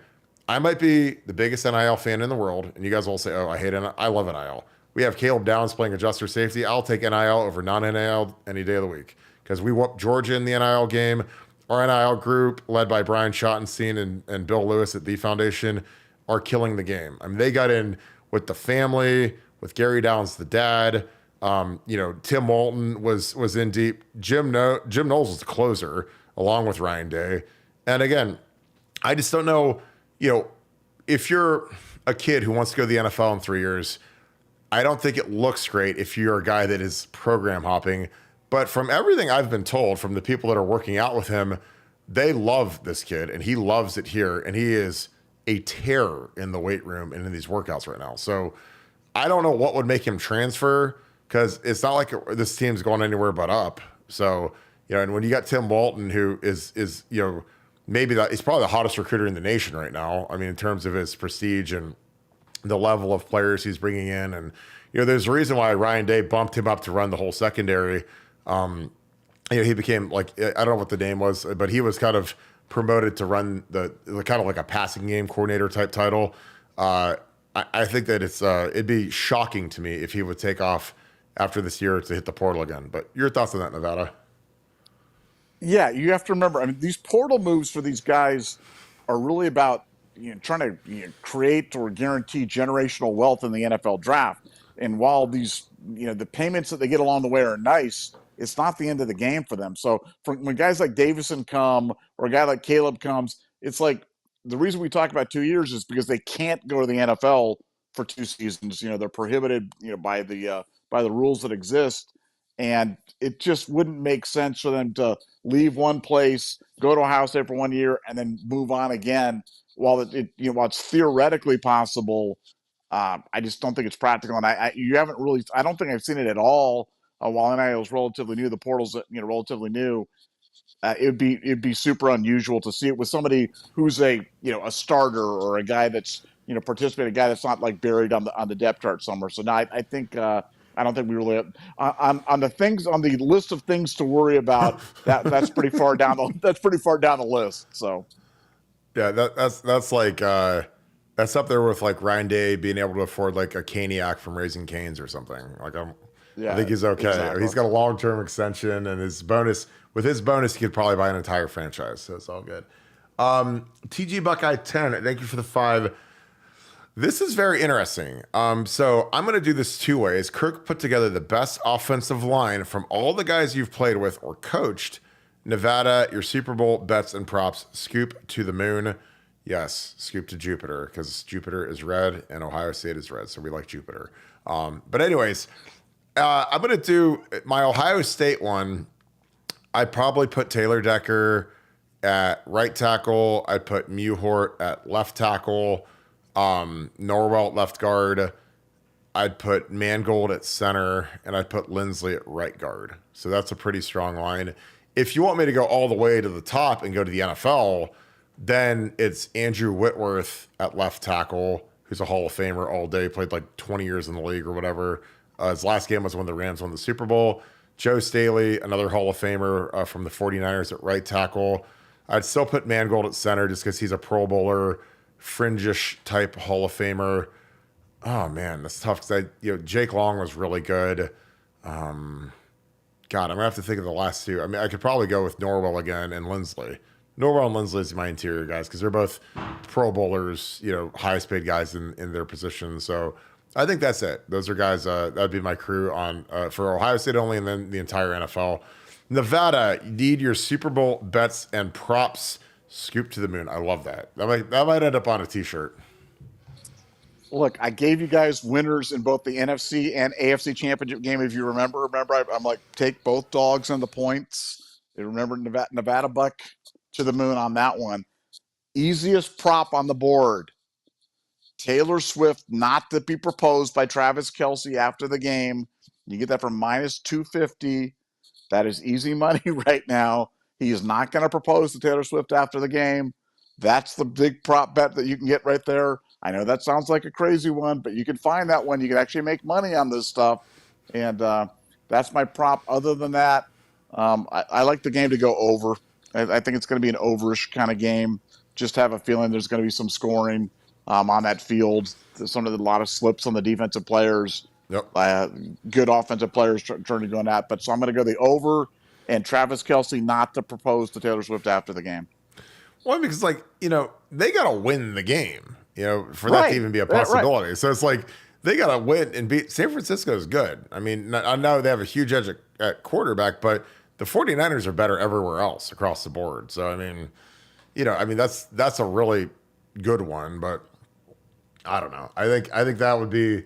I might be the biggest NIL fan in the world, and you guys all say, oh, I hate NIL. I love NIL. We have Caleb Downs playing adjuster safety. I'll take NIL over non-NIL any day of the week because we whooped Georgia in the NIL game. Our NIL group, led by Brian Schottenstein and Bill Lewis at the Foundation, are killing the game. I mean, they got in with the family, with Gary Downs, the dad. Tim Walton was in deep. Jim Knowles was the closer, along with Ryan Day. And again, I just don't know, if you're a kid who wants to go to the NFL in 3 years, I don't think it looks great if you're a guy that is program hopping. But from everything I've been told from the people that are working out with him, they love this kid, and he loves it here. And he is a terror in the weight room and in these workouts right now. So I don't know what would make him transfer, because it's not like this team's going anywhere but up. So, and when you got Tim Walton, who is maybe that he's probably the hottest recruiter in the nation right now. I mean, in terms of his prestige and the level of players he's bringing in. And, there's a reason why Ryan Day bumped him up to run the whole secondary. He became I don't know what the name was, but he was kind of promoted to run the kind of like a passing game coordinator type title. I think that it'd be shocking to me if he would take off after this year to hit the portal again. But your thoughts on that, Nevada? Yeah, you have to remember, these portal moves for these guys are really about trying to create or guarantee generational wealth in the NFL draft. And while these, the payments that they get along the way are nice, it's not the end of the game for them. So when guys like Davison come or a guy like Caleb comes, it's like the reason we talk about 2 years is because they can't go to the NFL for 2 seasons. They're prohibited, by the rules that exist. And it just wouldn't make sense for them to leave one place, go to Ohio State for 1 year, and then move on again. While while it's theoretically possible, I just don't think it's practical. And I don't think I've seen it at all. While NIL is relatively new, the portal's relatively new. It'd be super unusual to see it with somebody who's a starter or a guy that's participating, a guy that's not like buried on the depth chart somewhere. So no, I think I don't think we really on the list of things to worry about. That's pretty far down the list. So yeah, that's like that's up there with like Ryan Day being able to afford like a Caniac from Raising Cane's or something. I think he's okay. Exactly. He's got a long-term extension, and with his bonus, he could probably buy an entire franchise. So it's all good. TG Buckeye 10, thank you for the 5. This is very interesting. So I'm going to do this 2 ways. Kirk put together the best offensive line from all the guys you've played with or coached. Nevada, your Super Bowl bets and props. Scoop to the moon. Yes, scoop to Jupiter, because Jupiter is red and Ohio State is red, so we like Jupiter. But anyways, I'm going to do my Ohio State one. I'd probably put Taylor Decker at right tackle. I'd put Muhort at left tackle. Norwell at left guard. I'd put Mangold at center, and I'd put Lindsley at right guard. So that's a pretty strong line. If you want me to go all the way to the top and go to the NFL, then it's Andrew Whitworth at left tackle, who's a Hall of Famer all day, played like 20 years in the league or whatever. His last game was when the Rams won the Super Bowl. Joe Staley, another Hall of Famer from the 49ers at right tackle. I'd still put Mangold at center just because he's a Pro Bowler, fringish type Hall of Famer. Oh man, that's tough because Jake Long was really good. God, I'm gonna have to think of the last 2. I could probably go with Norwell again and Lindsley. Norwell and Lindsley is my interior guys because they're both Pro Bowlers, highest paid guys in their position. So I think that's it. Those are guys. That'd be my crew on for Ohio State only, and then the entire NFL. Nevada, you need your Super Bowl bets and props. Scoop to the moon. I love that. That might end up on a T-shirt. Look, I gave you guys winners in both the NFC and AFC championship game. If you remember, I'm like, take both dogs and the points. You remember Nevadabuck to the moon on that one. Easiest prop on the board. Taylor Swift not to be proposed by Travis Kelce after the game. You get that for minus 250. That is easy money right now. He is not going to propose to Taylor Swift after the game. That's the big prop bet that you can get right there. I know that sounds like a crazy one, but you can find that one. You can actually make money on this stuff. And that's my prop. Other than that, I like the game to go over. I think it's going to be an overish kind of game. Just have a feeling there's going to be some scoring on that field. There's a lot of slips on the defensive players. Yep. Good offensive players trying to go on that. But so I'm going to go the over and Travis Kelce not to propose to Taylor Swift after the game. Well, because they got to win the game, for that to even be a possibility. Right. So it's like they got to win and beat. San Francisco is good. I mean, I know they have a huge edge at quarterback, but the 49ers are better everywhere else across the board. So, that's a really good one, but I don't know. I think that would be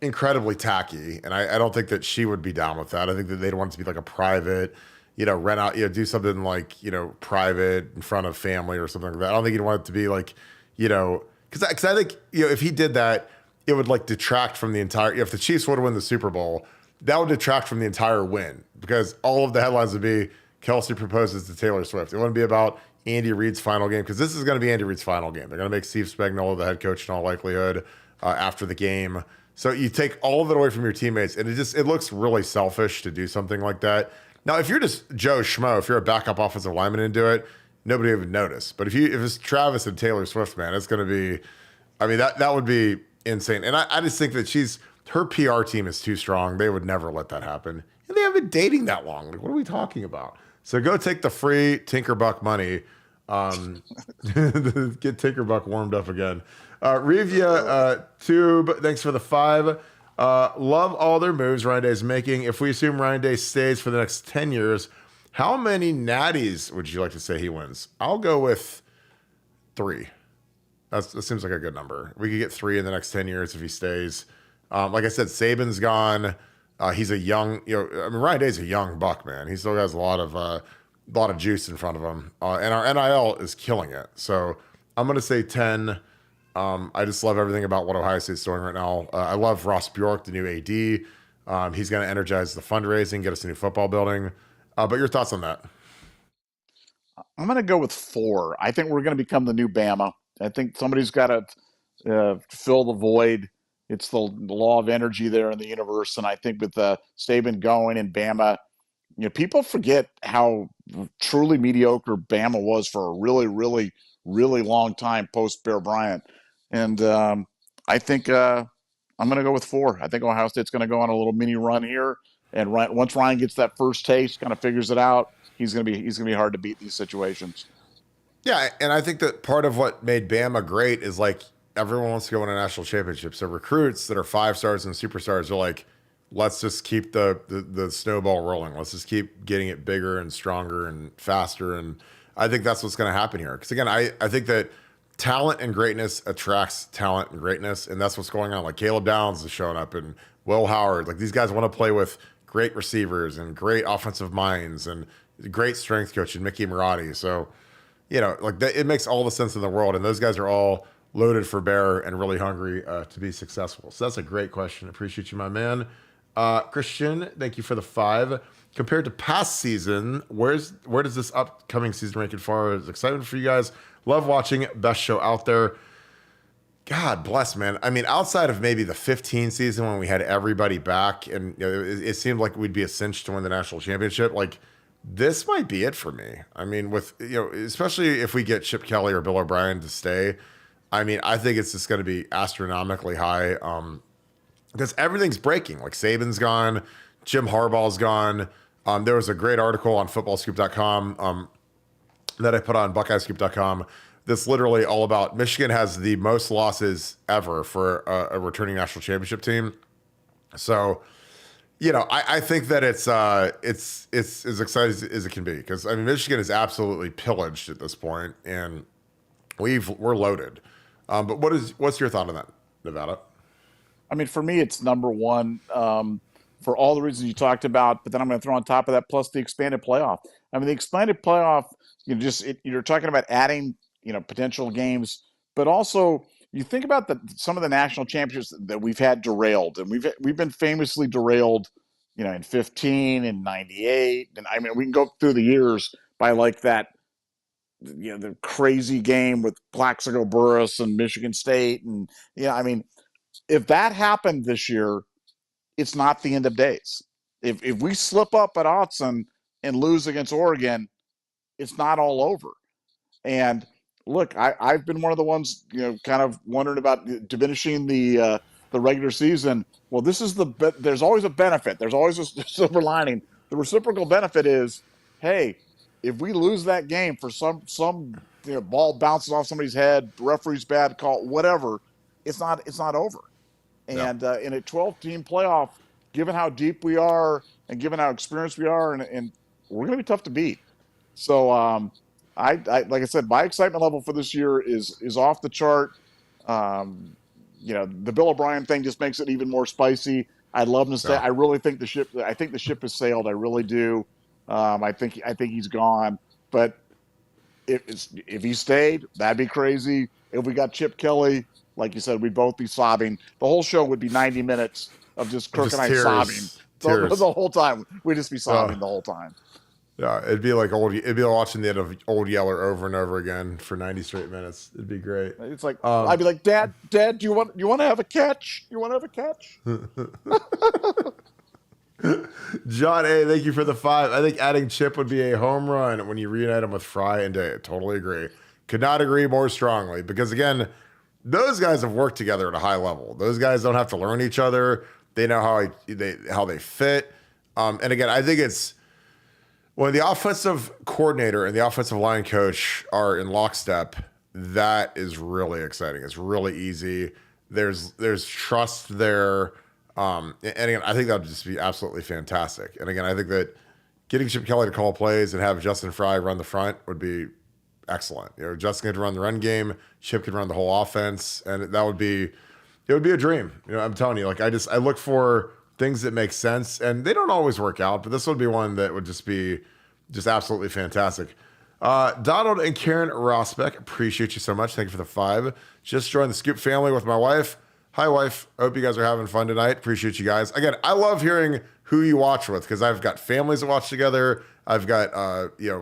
incredibly tacky, and I don't think that she would be down with that. I think that they'd want it to be like a private, rent out, do something like, private in front of family or something like that. I don't think you'd want it to be like, because I think, if he did that, it would like detract from the entire, if the Chiefs were to win the Super Bowl, that would detract from the entire win because all of the headlines would be Kelce proposes to Taylor Swift. It wouldn't be about Andy Reid's final game, because this is going to be Andy Reid's final game. They're going to make Steve Spagnuolo the head coach in all likelihood after the game. So you take all of it away from your teammates, and it looks really selfish to do something like that. Now, if you're just Joe Schmo, if you're a backup offensive lineman and do it, nobody would notice. But if it's Travis and Taylor Swift, man, it's going to be, I mean, that would be insane. And I just think that her PR team is too strong. They would never let that happen. And they haven't been dating that long. Like, what are we talking about? So go take the free Tinkerbuck money. Get Tinkerbuck warmed up again. Revia Tube, thanks for the 5. Love all their moves Ryan Day is making. If we assume Ryan Day stays for the next 10 years, how many natties would you like to say he wins? I'll go with 3. That seems like a good number. We could get 3 in the next 10 years if he stays. Like I said, Saban's gone. He's a young, Ryan Day's a young buck, man. He still has a lot of juice in front of him. And our NIL is killing it. So I'm going to say 10. I just love everything about what Ohio State's doing right now. I love Ross Bjork, the new AD. He's going to energize the fundraising, get us a new football building. But your thoughts on that? I'm going to go with 4. I think we're going to become the new Bama. I think somebody's got to fill the void. It's the law of energy there in the universe. And I think with Saban going and Bama, people forget how truly mediocre Bama was for a really, really, really long time post Bear Bryant. And I think I'm going to go with 4. I think Ohio State's going to go on a little mini run here. And once Ryan gets that first taste, kind of figures it out, he's going to be hard to beat these situations. Yeah, and I think that part of what made Bama great is like everyone wants to go win a national championship. So recruits that are 5-stars and superstars are like, let's just keep the snowball rolling. Let's just keep getting it bigger and stronger and faster. And I think that's what's going to happen here. Because again, I think that talent and greatness attracts talent and greatness, and that's what's going on. Like Caleb Downs is showing up, and Will Howard. Like these guys want to play with great receivers and great offensive minds and great strength coach and Mickey Marotti. So, it makes all the sense in the world. And those guys are all loaded for bear and really hungry to be successful. So that's a great question. Appreciate you, my man. Christian, thank you for the 5. Compared to past season, where does this upcoming season rank as far as excitement for you guys? Love watching it. Best show out there. God bless, man. I mean, outside of maybe the 15 season when we had everybody back and it seemed like we'd be a cinch to win the national championship, like this might be it for me. I mean, with, especially if we get Chip Kelly or Bill O'Brien to stay, I mean, I think it's just going to be astronomically high because everything's breaking. Like Saban's gone, Jim Harbaugh's gone. There was a great article on footballscoop.com that I put on buckeyescoop.com that's literally all about Michigan has the most losses ever for a returning national championship team. So, I think that it's as exciting as it can be because I mean Michigan is absolutely pillaged at this point, and we're loaded. But what's your thought on that, Nevada? I mean, for me, it's number 1 for all the reasons you talked about. But then I'm going to throw on top of that plus the expanded playoff. I mean, the expanded playoff, you're talking about adding potential games, but also you think about some of the national championships that we've had derailed, and we've been famously derailed, in 15 and 98, and I mean we can go through the years by like that, the crazy game with Plaxico Burress and Michigan State, and I mean if that happened this year, it's not the end of days. If we slip up at Autzen and lose against Oregon, it's not all over. And look, I've been one of the ones, kind of wondering about diminishing the regular season. Well, there's always a benefit. There's always a silver lining. The reciprocal benefit is, hey, if we lose that game for some ball bounces off somebody's head, referee's bad call, whatever, it's not over. And in a 12-team playoff, given how deep we are and given how experienced we are, and we're going to be tough to beat. So, I like I said, my excitement level for this year is off the chart. The Bill O'Brien thing just makes it even more spicy. I'd love to stay. Yeah. I really think the ship has sailed. I really do. I think he's gone. But if he stayed, that'd be crazy. If we got Chip Kelly, like you said, we'd both be sobbing. The whole show would be 90 minutes of just Kirk and I sobbing. The whole time. We'd just be sobbing the whole time. Yeah, it'd be like watching the end of Old Yeller over and over again for 90 straight minutes. It'd be great. It's like I'd be like, Dad, do you want to have a catch? You want to have a catch? John A, thank you for the 5. I think adding Chip would be a home run when you reunite him with Fry and Day. Totally agree. Could not agree more strongly because, again, those guys have worked together at a high level. Those guys don't have to learn each other. They know how they fit. And again, I think it's when the offensive coordinator and the offensive line coach are in lockstep, that is really exciting. It's really easy. There's trust there. And again, I think that would just be absolutely fantastic. And again, I think that getting Chip Kelly to call plays and have Justin Fry run the front would be excellent. Justin could run the run game, Chip could run the whole offense, and it would be a dream. I'm telling you, I look for things that make sense, and they don't always work out, but this would be one that would just be absolutely fantastic. Donald and Karen Rosbeck, appreciate you so much. Thank you for the 5. Just joined the Scoop family with my wife. Hi, wife. I hope you guys are having fun tonight. Appreciate you guys. Again, I love hearing who you watch with because I've got families that watch together. I've got,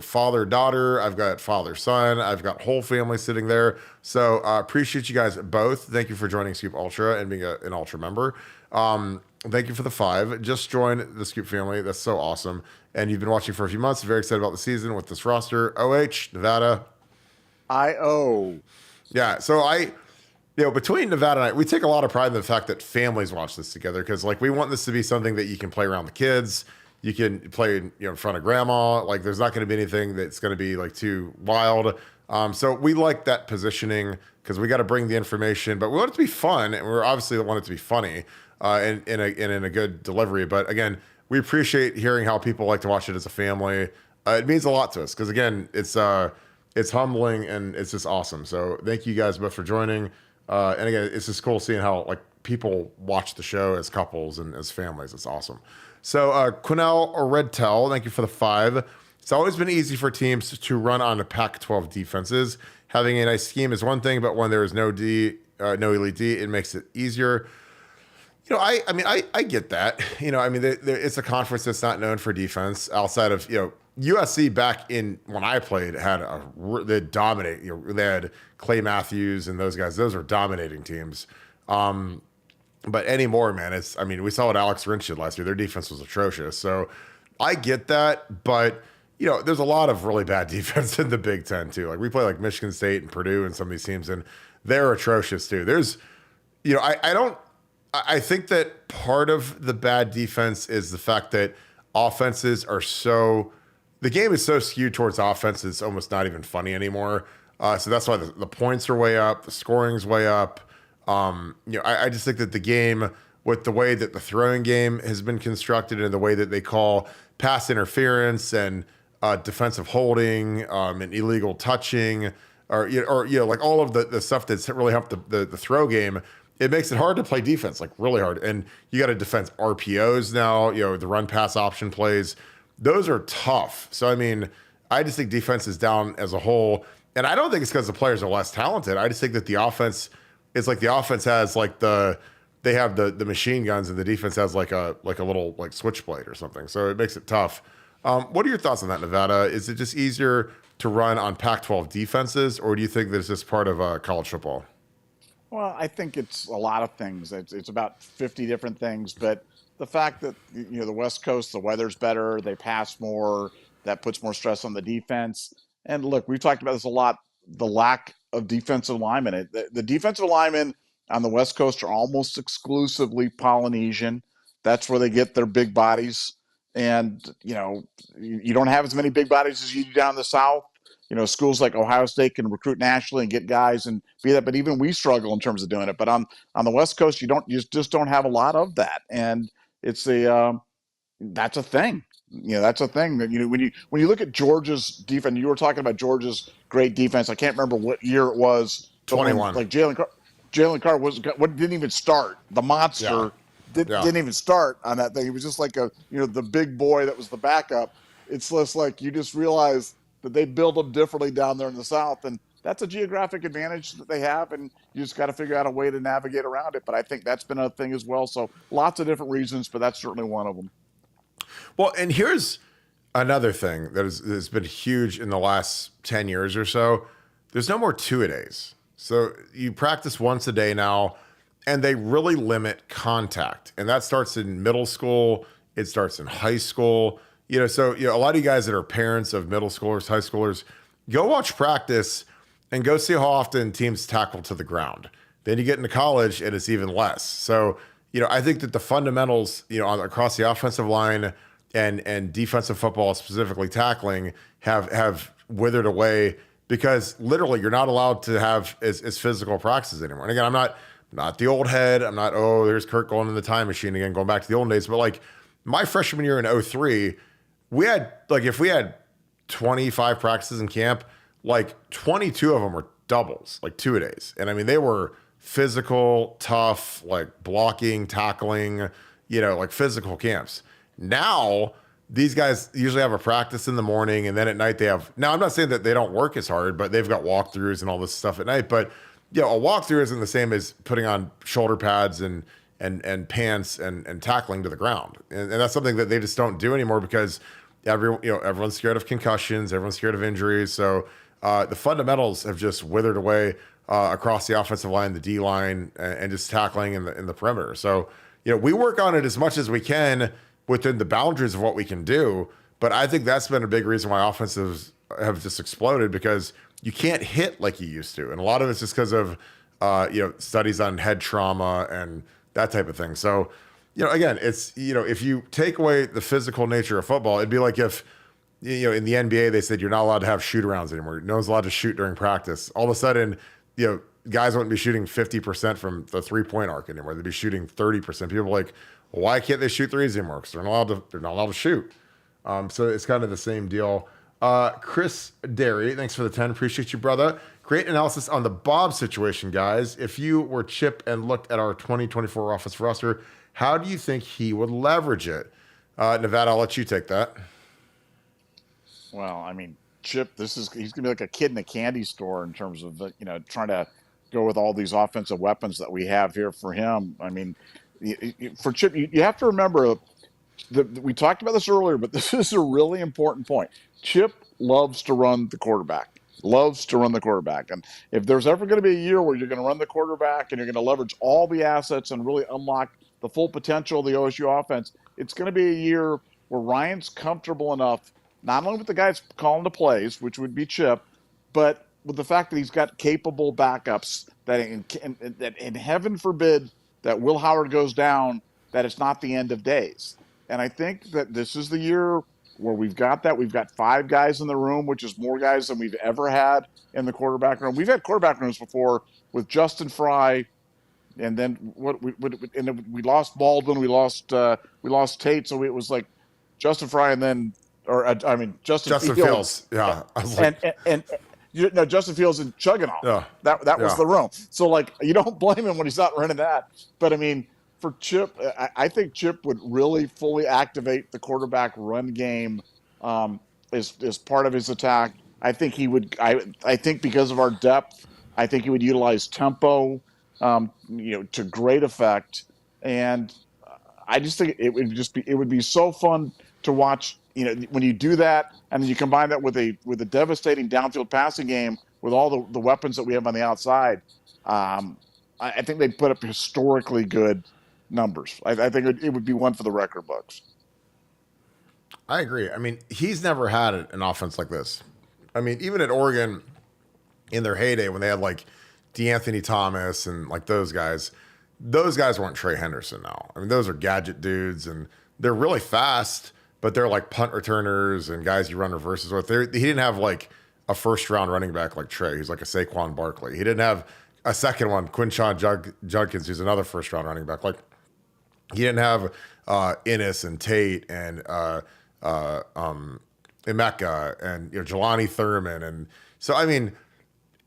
father, daughter. I've got father, son. I've got whole family sitting there. So appreciate you guys both. Thank you for joining Scoop Ultra and being an Ultra member. Thank you for the 5. Just joined the Scoop family. That's so awesome. And you've been watching for a few months. Very excited about the season with this roster. OH, Nevada. IO. Yeah. So between Nevada and I, we take a lot of pride in the fact that families watch this together because, we want this to be something that you can play around the kids. You can play, in front of grandma. There's not going to be anything that's going to be too wild. So we like that positioning because we got to bring the information, but we want it to be fun, and we're obviously want it to be funny and in a good delivery. But again, we appreciate hearing how people like to watch it as a family. It means a lot to us because again, it's humbling and it's just awesome. So thank you guys both for joining. And again, it's just cool seeing how people watch the show as couples and as families. It's awesome. So Quinnell or Redtel, thank you for the 5. It's always been easy for teams to run on the Pac-12 defenses. Having a nice scheme is one thing, but when there is no elite D, it makes it easier. I get that. It's a conference that's not known for defense outside of USC back in when I played they dominate. They had Clay Matthews and those guys. Those are dominating teams. But anymore, man, we saw what Alex Grinch did last year. Their defense was atrocious. So I get that, but there's a lot of really bad defense in the Big Ten too. We play Michigan State and Purdue and some of these teams, and they're atrocious too. There's, I think that part of the bad defense is the fact that offenses are the game is so skewed towards offense, it's almost not even funny anymore. So that's why the points are way up, the scoring's way up. I just think that the game, with the way that the throwing game has been constructed and the way that they call pass interference and defensive holding and illegal touching, or all of the stuff that's really helped the throw game, it makes it hard to play defense, really hard. And you got to defend RPOs now, the run pass option plays. Those are tough. So, I just think defense is down as a whole. And I don't think it's because the players are less talented. I just think that the offense is the offense has they have the machine guns and the defense has a little switchblade or something. So it makes it tough. What are your thoughts on that, Nevada? Is it just easier to run on Pac-12 defenses, or do you think that it's just part of college football? Well, I think it's a lot of things. It's about 50 different things, but the fact that the West Coast, the weather's better, they pass more, that puts more stress on the defense. And look, we've talked about this a lot, the lack of defensive linemen. The defensive linemen on the West Coast are almost exclusively Polynesian. That's where they get their big bodies. And, you don't have as many big bodies as you do down the South. Schools like Ohio State can recruit nationally and get guys and be that, but even we struggle in terms of doing it. But on the West Coast, you just don't have a lot of that. And it's that's a thing. That's a thing that, when you look at Georgia's defense, you were talking about Georgia's great defense. I can't remember what year it was. 21. Jalen Carter didn't even start. The monster didn't even start on that thing. He was just the big boy that was the backup. It's less you just realize that they build them differently down there in the South, and that's a geographic advantage that they have, and you just got to figure out a way to navigate around it. But I think that's been a thing as well. So lots of different reasons, but that's certainly one of them. Well, and here's, Another thing that has been huge in the last 10 years or so, there's no more two-a-days. So you practice once a day now, and they really limit contact. And that starts in middle school. It starts in high school. So a lot of you guys that are parents of middle schoolers, high schoolers, go watch practice and go see how often teams tackle to the ground. Then you get into college, and it's even less. So, I think that the fundamentals, across the offensive line and defensive football, specifically tackling, have withered away because literally you're not allowed to have as physical practices anymore. And again, I'm not the old head. I'm not, there's Kirk going in the time machine again, going back to the old days. But like my freshman year in 2003, we had, like, if we had 25 practices in camp, like 22 of them were doubles, like two-a-days. And I mean, they were physical, tough, like blocking, tackling, like physical camps. Now, these guys usually have a practice in the morning, and then at night they have. Now, I'm not saying that they don't work as hard, but they've got walkthroughs and all this stuff at night. But a walkthrough isn't the same as putting on shoulder pads and pants and tackling to the ground. And that's something that they just don't do anymore because everyone's scared of concussions, everyone's scared of injuries. So the fundamentals have just withered away across the offensive line, the D line, and just tackling in the perimeter. So we work on it as much as we can within the boundaries of what we can do. But I think that's been a big reason why offensives have just exploded because you can't hit like you used to. And a lot of it's just because of, studies on head trauma and that type of thing. So, again, it's, if you take away the physical nature of football, it'd be like if, in the NBA, they said you're not allowed to have shoot arounds anymore. No one's allowed to shoot during practice. All of a sudden, guys wouldn't be shooting 50% from the 3-point arc anymore. They'd be shooting 30%. People are like, well, why can't they shoot threes anymore? Because they're not allowed to shoot. So it's kind of the same deal. Chris Derry, thanks for the 10. Appreciate you, brother. Great analysis on the Bob situation, guys. If you were Chip and looked at our 2024 offensive roster, how do you think he would leverage it? Nevada, I'll let you take that. Well, I mean, Chip, he's going to be like a kid in a candy store in terms of, trying to go with all these offensive weapons that we have here for him. I mean, for Chip, you have to remember we talked about this earlier, but this is a really important point. Chip loves to run the quarterback. And if there's ever going to be a year where you're going to run the quarterback and you're going to leverage all the assets and really unlock the full potential of the OSU offense, it's going to be a year where Ryan's comfortable enough, not only with the guys calling the plays, which would be Chip, but with the fact that he's got capable backups that in heaven forbid that Will Howard goes down, that it's not the end of days. And I think that this is the year where we've got that. We've got 5 guys in the room, which is more guys than we've ever had in the quarterback room. We've had quarterback rooms before with Justin Fry, and then we lost Baldwin, we lost Tate, so it was like Justin Fry and then, Justin Fields. Yeah, Justin Fields and Chugginoff. Yeah. That was the room. So like you don't blame him when he's not running that. But I mean, for Chip, I think Chip would really fully activate the quarterback run game as part of his attack. I think he would. I think because of our depth, I think he would utilize tempo, to great effect. And I just think it would be so fun to watch. When you do that, and then you combine that with a devastating downfield passing game with all the weapons that we have on the outside, I think they'd put up historically good numbers. I think it would be one for the record books. I agree. I mean, he's never had an offense like this. I mean, even at Oregon in their heyday when they had like DeAnthony Thomas and like those guys weren't Trey Henderson now. I mean, those are gadget dudes and they're really fast, but they're like punt returners and guys you run reverses with. He didn't have like a first round running back like Trey. He's like a Saquon Barkley. He didn't have a second one, Quinshon Judkins, who's another first round running back. Like he didn't have Innis and Tate and Emeka and Jelani Thurman. And so, I mean,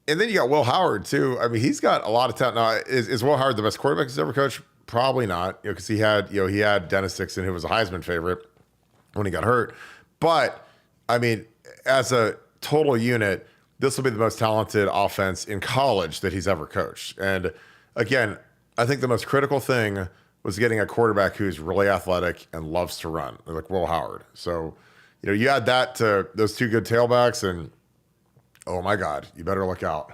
and then you got Will Howard too. I mean, he's got a lot of talent. Now, is Will Howard the best quarterback he's ever coached? Probably not, because he had Dennis Dixon, who was a Heisman favorite when he got hurt. But I mean, as a total unit, this will be the most talented offense in college that he's ever coached. And again, I think the most critical thing was getting a quarterback who's really athletic and loves to run, like Will Howard. So, you add that to those two good tailbacks, and oh my God, you better look out.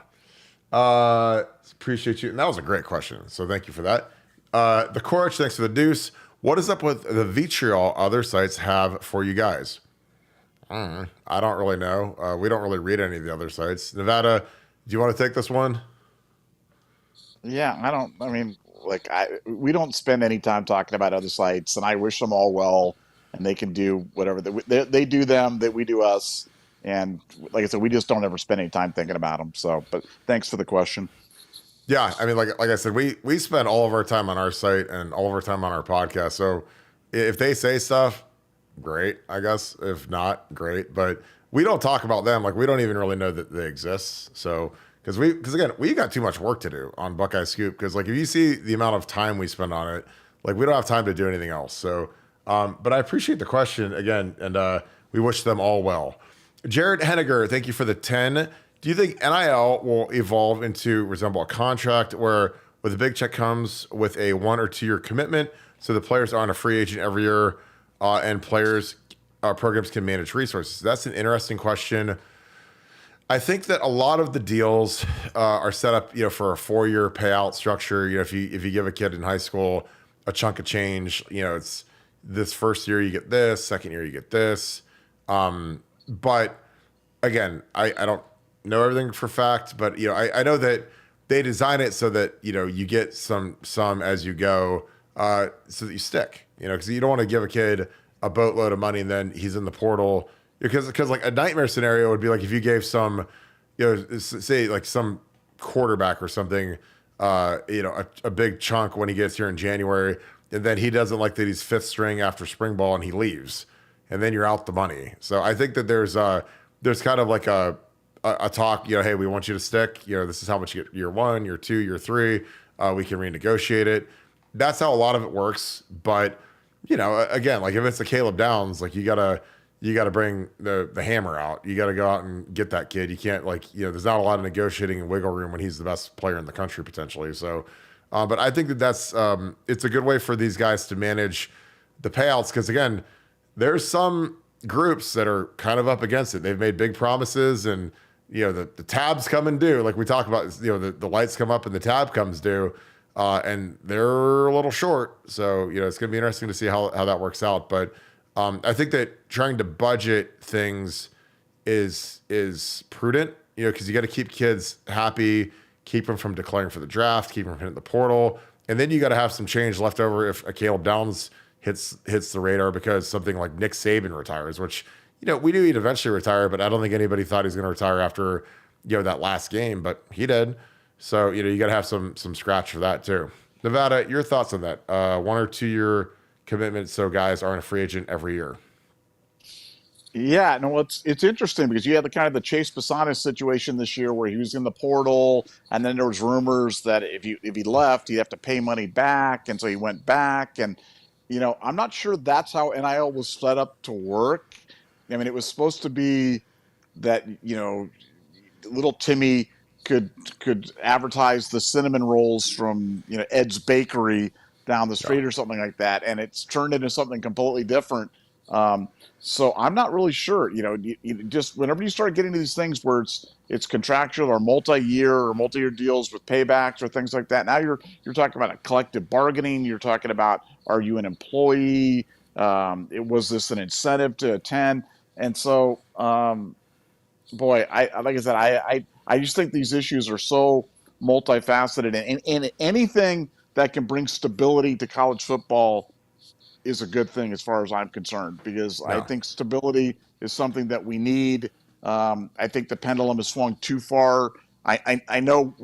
Appreciate you. And that was a great question. So thank you for that. The Courage, thanks for the deuce. What is up with the vitriol other sites have for you guys? I don't really know. We don't really read any of the other sites. Nevada, do you want to take this one? Yeah, I mean, like we don't spend any time talking about other sites, and I wish them all well, and they can do whatever they do them, that we do us, and like I said, we just don't ever spend any time thinking about them. So, but thanks for the question. Yeah, I mean, like I said, we spend all of our time on our site and all of our time on our podcast. So if they say stuff, great, I guess. If not, great. But we don't talk about them. Like we don't even really know that they exist. So because again, we got too much work to do on Buckeye Scoop. Because like if you see the amount of time we spend on it, like we don't have time to do anything else. So, but I appreciate the question again, and we wish them all well. Jared Henniger, thank you for the 10. Do you think NIL will evolve into resemble a contract where the big check comes with a 1 or 2 year commitment, so the players aren't a free agent every year, and programs can manage resources? That's an interesting question. I think that a lot of the deals are set up, for a 4-year payout structure. If you give a kid in high school a chunk of change, it's this first year you get this, second year you get this. But again, I don't know everything for fact, but I know that they design it so that you get some as you go, so that you stick. Because you don't want to give a kid a boatload of money and then he's in the portal. Because like a nightmare scenario would be like if you gave some, say like some quarterback or something, a big chunk when he gets here in January, and then he doesn't like that he's fifth string after spring ball and he leaves, and then you're out the money. So I think that there's kind of like a talk, hey, we want you to stick. This is how much you get year 1, year 2, year 3. We can renegotiate it. That's how a lot of it works. But again, like if it's a Caleb Downs, like you gotta bring the hammer out. You gotta go out and get that kid. You can't there's not a lot of negotiating and wiggle room when he's the best player in the country potentially. So, but I think that's it's a good way for these guys to manage the payouts, because again, there's some groups that are kind of up against it. They've made big promises, and the tabs come and due. Like we talk about, the lights come up and the tab comes due, and they're a little short. So it's going to be interesting to see how that works out. But I think that trying to budget things is prudent, because you got to keep kids happy, keep them from declaring for the draft, keep them from hitting the portal, and then you got to have some change left over if a Caleb Downs hits the radar because something like Nick Saban retires, which we knew he'd eventually retire, but I don't think anybody thought he was going to retire after that last game, but he did. So you got to have some scratch for that too. Nevada, your thoughts on that? 1 or 2 year commitment, so guys aren't a free agent every year. Yeah, no, it's interesting because you had the Chase Bisonnis situation this year where he was in the portal, and then there was rumors that if he left, he'd have to pay money back, and so he went back. And I'm not sure that's how NIL was set up to work. I mean, it was supposed to be that little Timmy could advertise the cinnamon rolls from Ed's Bakery down the street or something like that, and it's turned into something completely different. So I'm not really sure. You just whenever you start getting to these things where it's contractual or multi-year deals with paybacks or things like that, now you're talking about a collective bargaining. You're talking about, are you an employee? Was this an incentive to attend? And so, boy, like I said, I just think these issues are so multifaceted, and anything that can bring stability to college football is a good thing as far as I'm concerned, because I think stability is something that we need. I think the pendulum has swung too far. I know,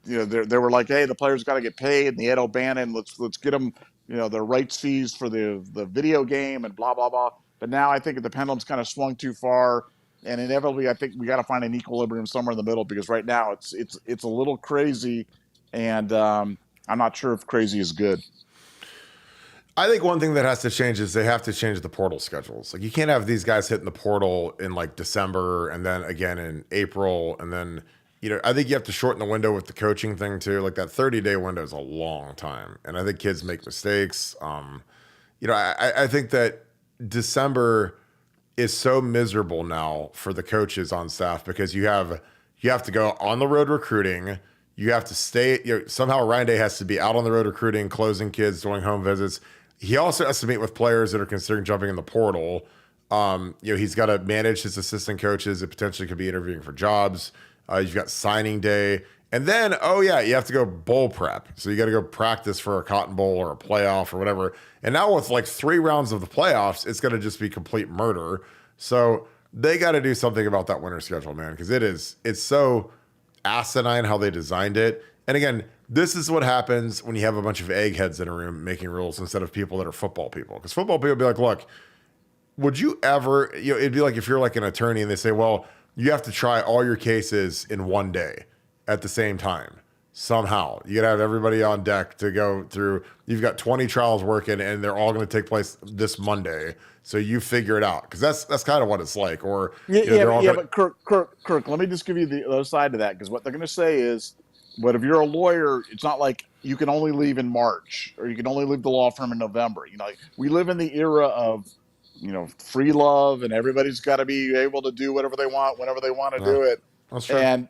they were like, hey, the players got to get paid, and the Ed O'Bannon, let's get them, their rights fees for the video game and blah, blah, blah. But now I think the pendulum's kind of swung too far, and inevitably I think we got to find an equilibrium somewhere in the middle, because right now it's a little crazy, and I'm not sure if crazy is good. I think one thing that has to change is they have to change the portal schedules. Like you can't have these guys hitting the portal in like December and then again in April. And then, I think you have to shorten the window with the coaching thing too. Like that 30-day window is a long time. And I think kids make mistakes. I think that December is so miserable now for the coaches on staff because you have to go on the road recruiting. You have to stay. Somehow Ryan Day has to be out on the road recruiting, closing kids, doing home visits. He also has to meet with players that are considering jumping in the portal. He's got to manage his assistant coaches that potentially could be interviewing for jobs. You've got signing day. And then, you have to go bowl prep. So you got to go practice for a Cotton Bowl or a playoff or whatever. And now with like 3 rounds of the playoffs, it's going to just be complete murder. So they got to do something about that winter schedule, man, because it's so asinine how they designed it. And again, this is what happens when you have a bunch of eggheads in a room making rules instead of people that are football people. Because football people be like, look, would you ever, it'd be like if you're like an attorney and they say, well, you have to try all your cases in one day at the same time. Somehow you gotta have everybody on deck to go through. You've got 20 trials working and they're all going to take place this Monday. So you figure it out. Cause that's kind of what it's like. Or but Kirk, let me just give you the other side to that. Cause what they're going to say is, but if you're a lawyer, it's not like you can only leave in March or you can only leave the law firm in November. We live in the era of, free love and everybody's got to be able to do whatever they want, whenever they want to do it. That's true. And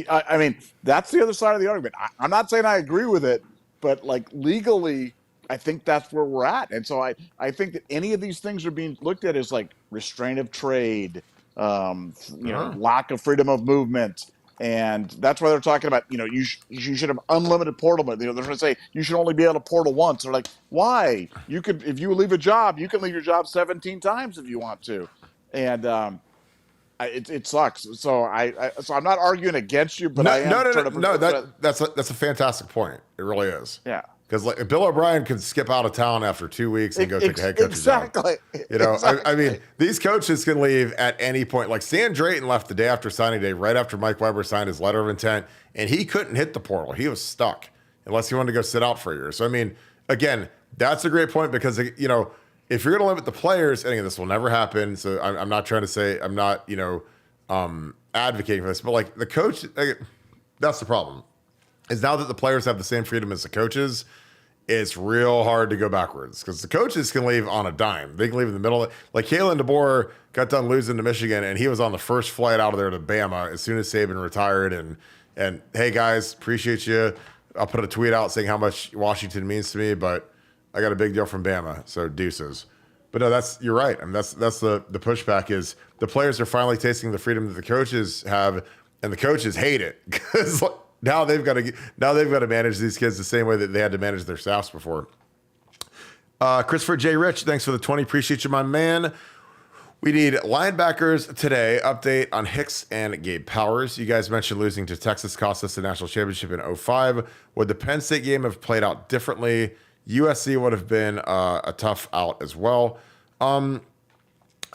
I mean, that's the other side of the argument. I'm not saying I agree with it, but like legally, I think that's where we're at. And so I think that any of these things are being looked at as like restraint of trade, lack of freedom of movement. And that's why they're talking about, you should have unlimited portal. But they're going to say you should only be able to portal once. They're like, why? If you leave a job, you can leave your job 17 times if you want to. And it sucks. So I'm not arguing against you, but that's a fantastic point. It really is. Yeah. Because like Bill O'Brien can skip out of town after 2 weeks and go take a head coaching exactly. job. Exactly. I mean, these coaches can leave at any point. Like Stan Drayton left the day after signing day, right after Mike Weber signed his letter of intent, and he couldn't hit the portal. He was stuck unless he wanted to go sit out for a year. So I mean, again, that's a great point because if you're going to limit the players, and again, this will never happen. So I'm not trying to say I'm not advocating for this, but like the coach, that's the problem. Is now that the players have the same freedom as the coaches, it's real hard to go backwards because the coaches can leave on a dime. They can leave in the middle. Like Kalen DeBoer got done losing to Michigan, and he was on the first flight out of there to Bama as soon as Saban retired. And hey guys, appreciate you. I'll put a tweet out saying how much Washington means to me, but I got a big deal from Bama, so deuces. But no, you're right. I mean, that's the pushback is the players are finally tasting the freedom that the coaches have, and the coaches hate it because. Now they've got to manage these kids the same way that they had to manage their staffs before. Christopher J. Rich, thanks for the 20. Appreciate you, my man. We need linebackers today. Update on Hicks and Gabe Powers. You guys mentioned losing to Texas cost us the national championship in 2005. Would the Penn State game have played out differently? USC would have been a tough out as well. I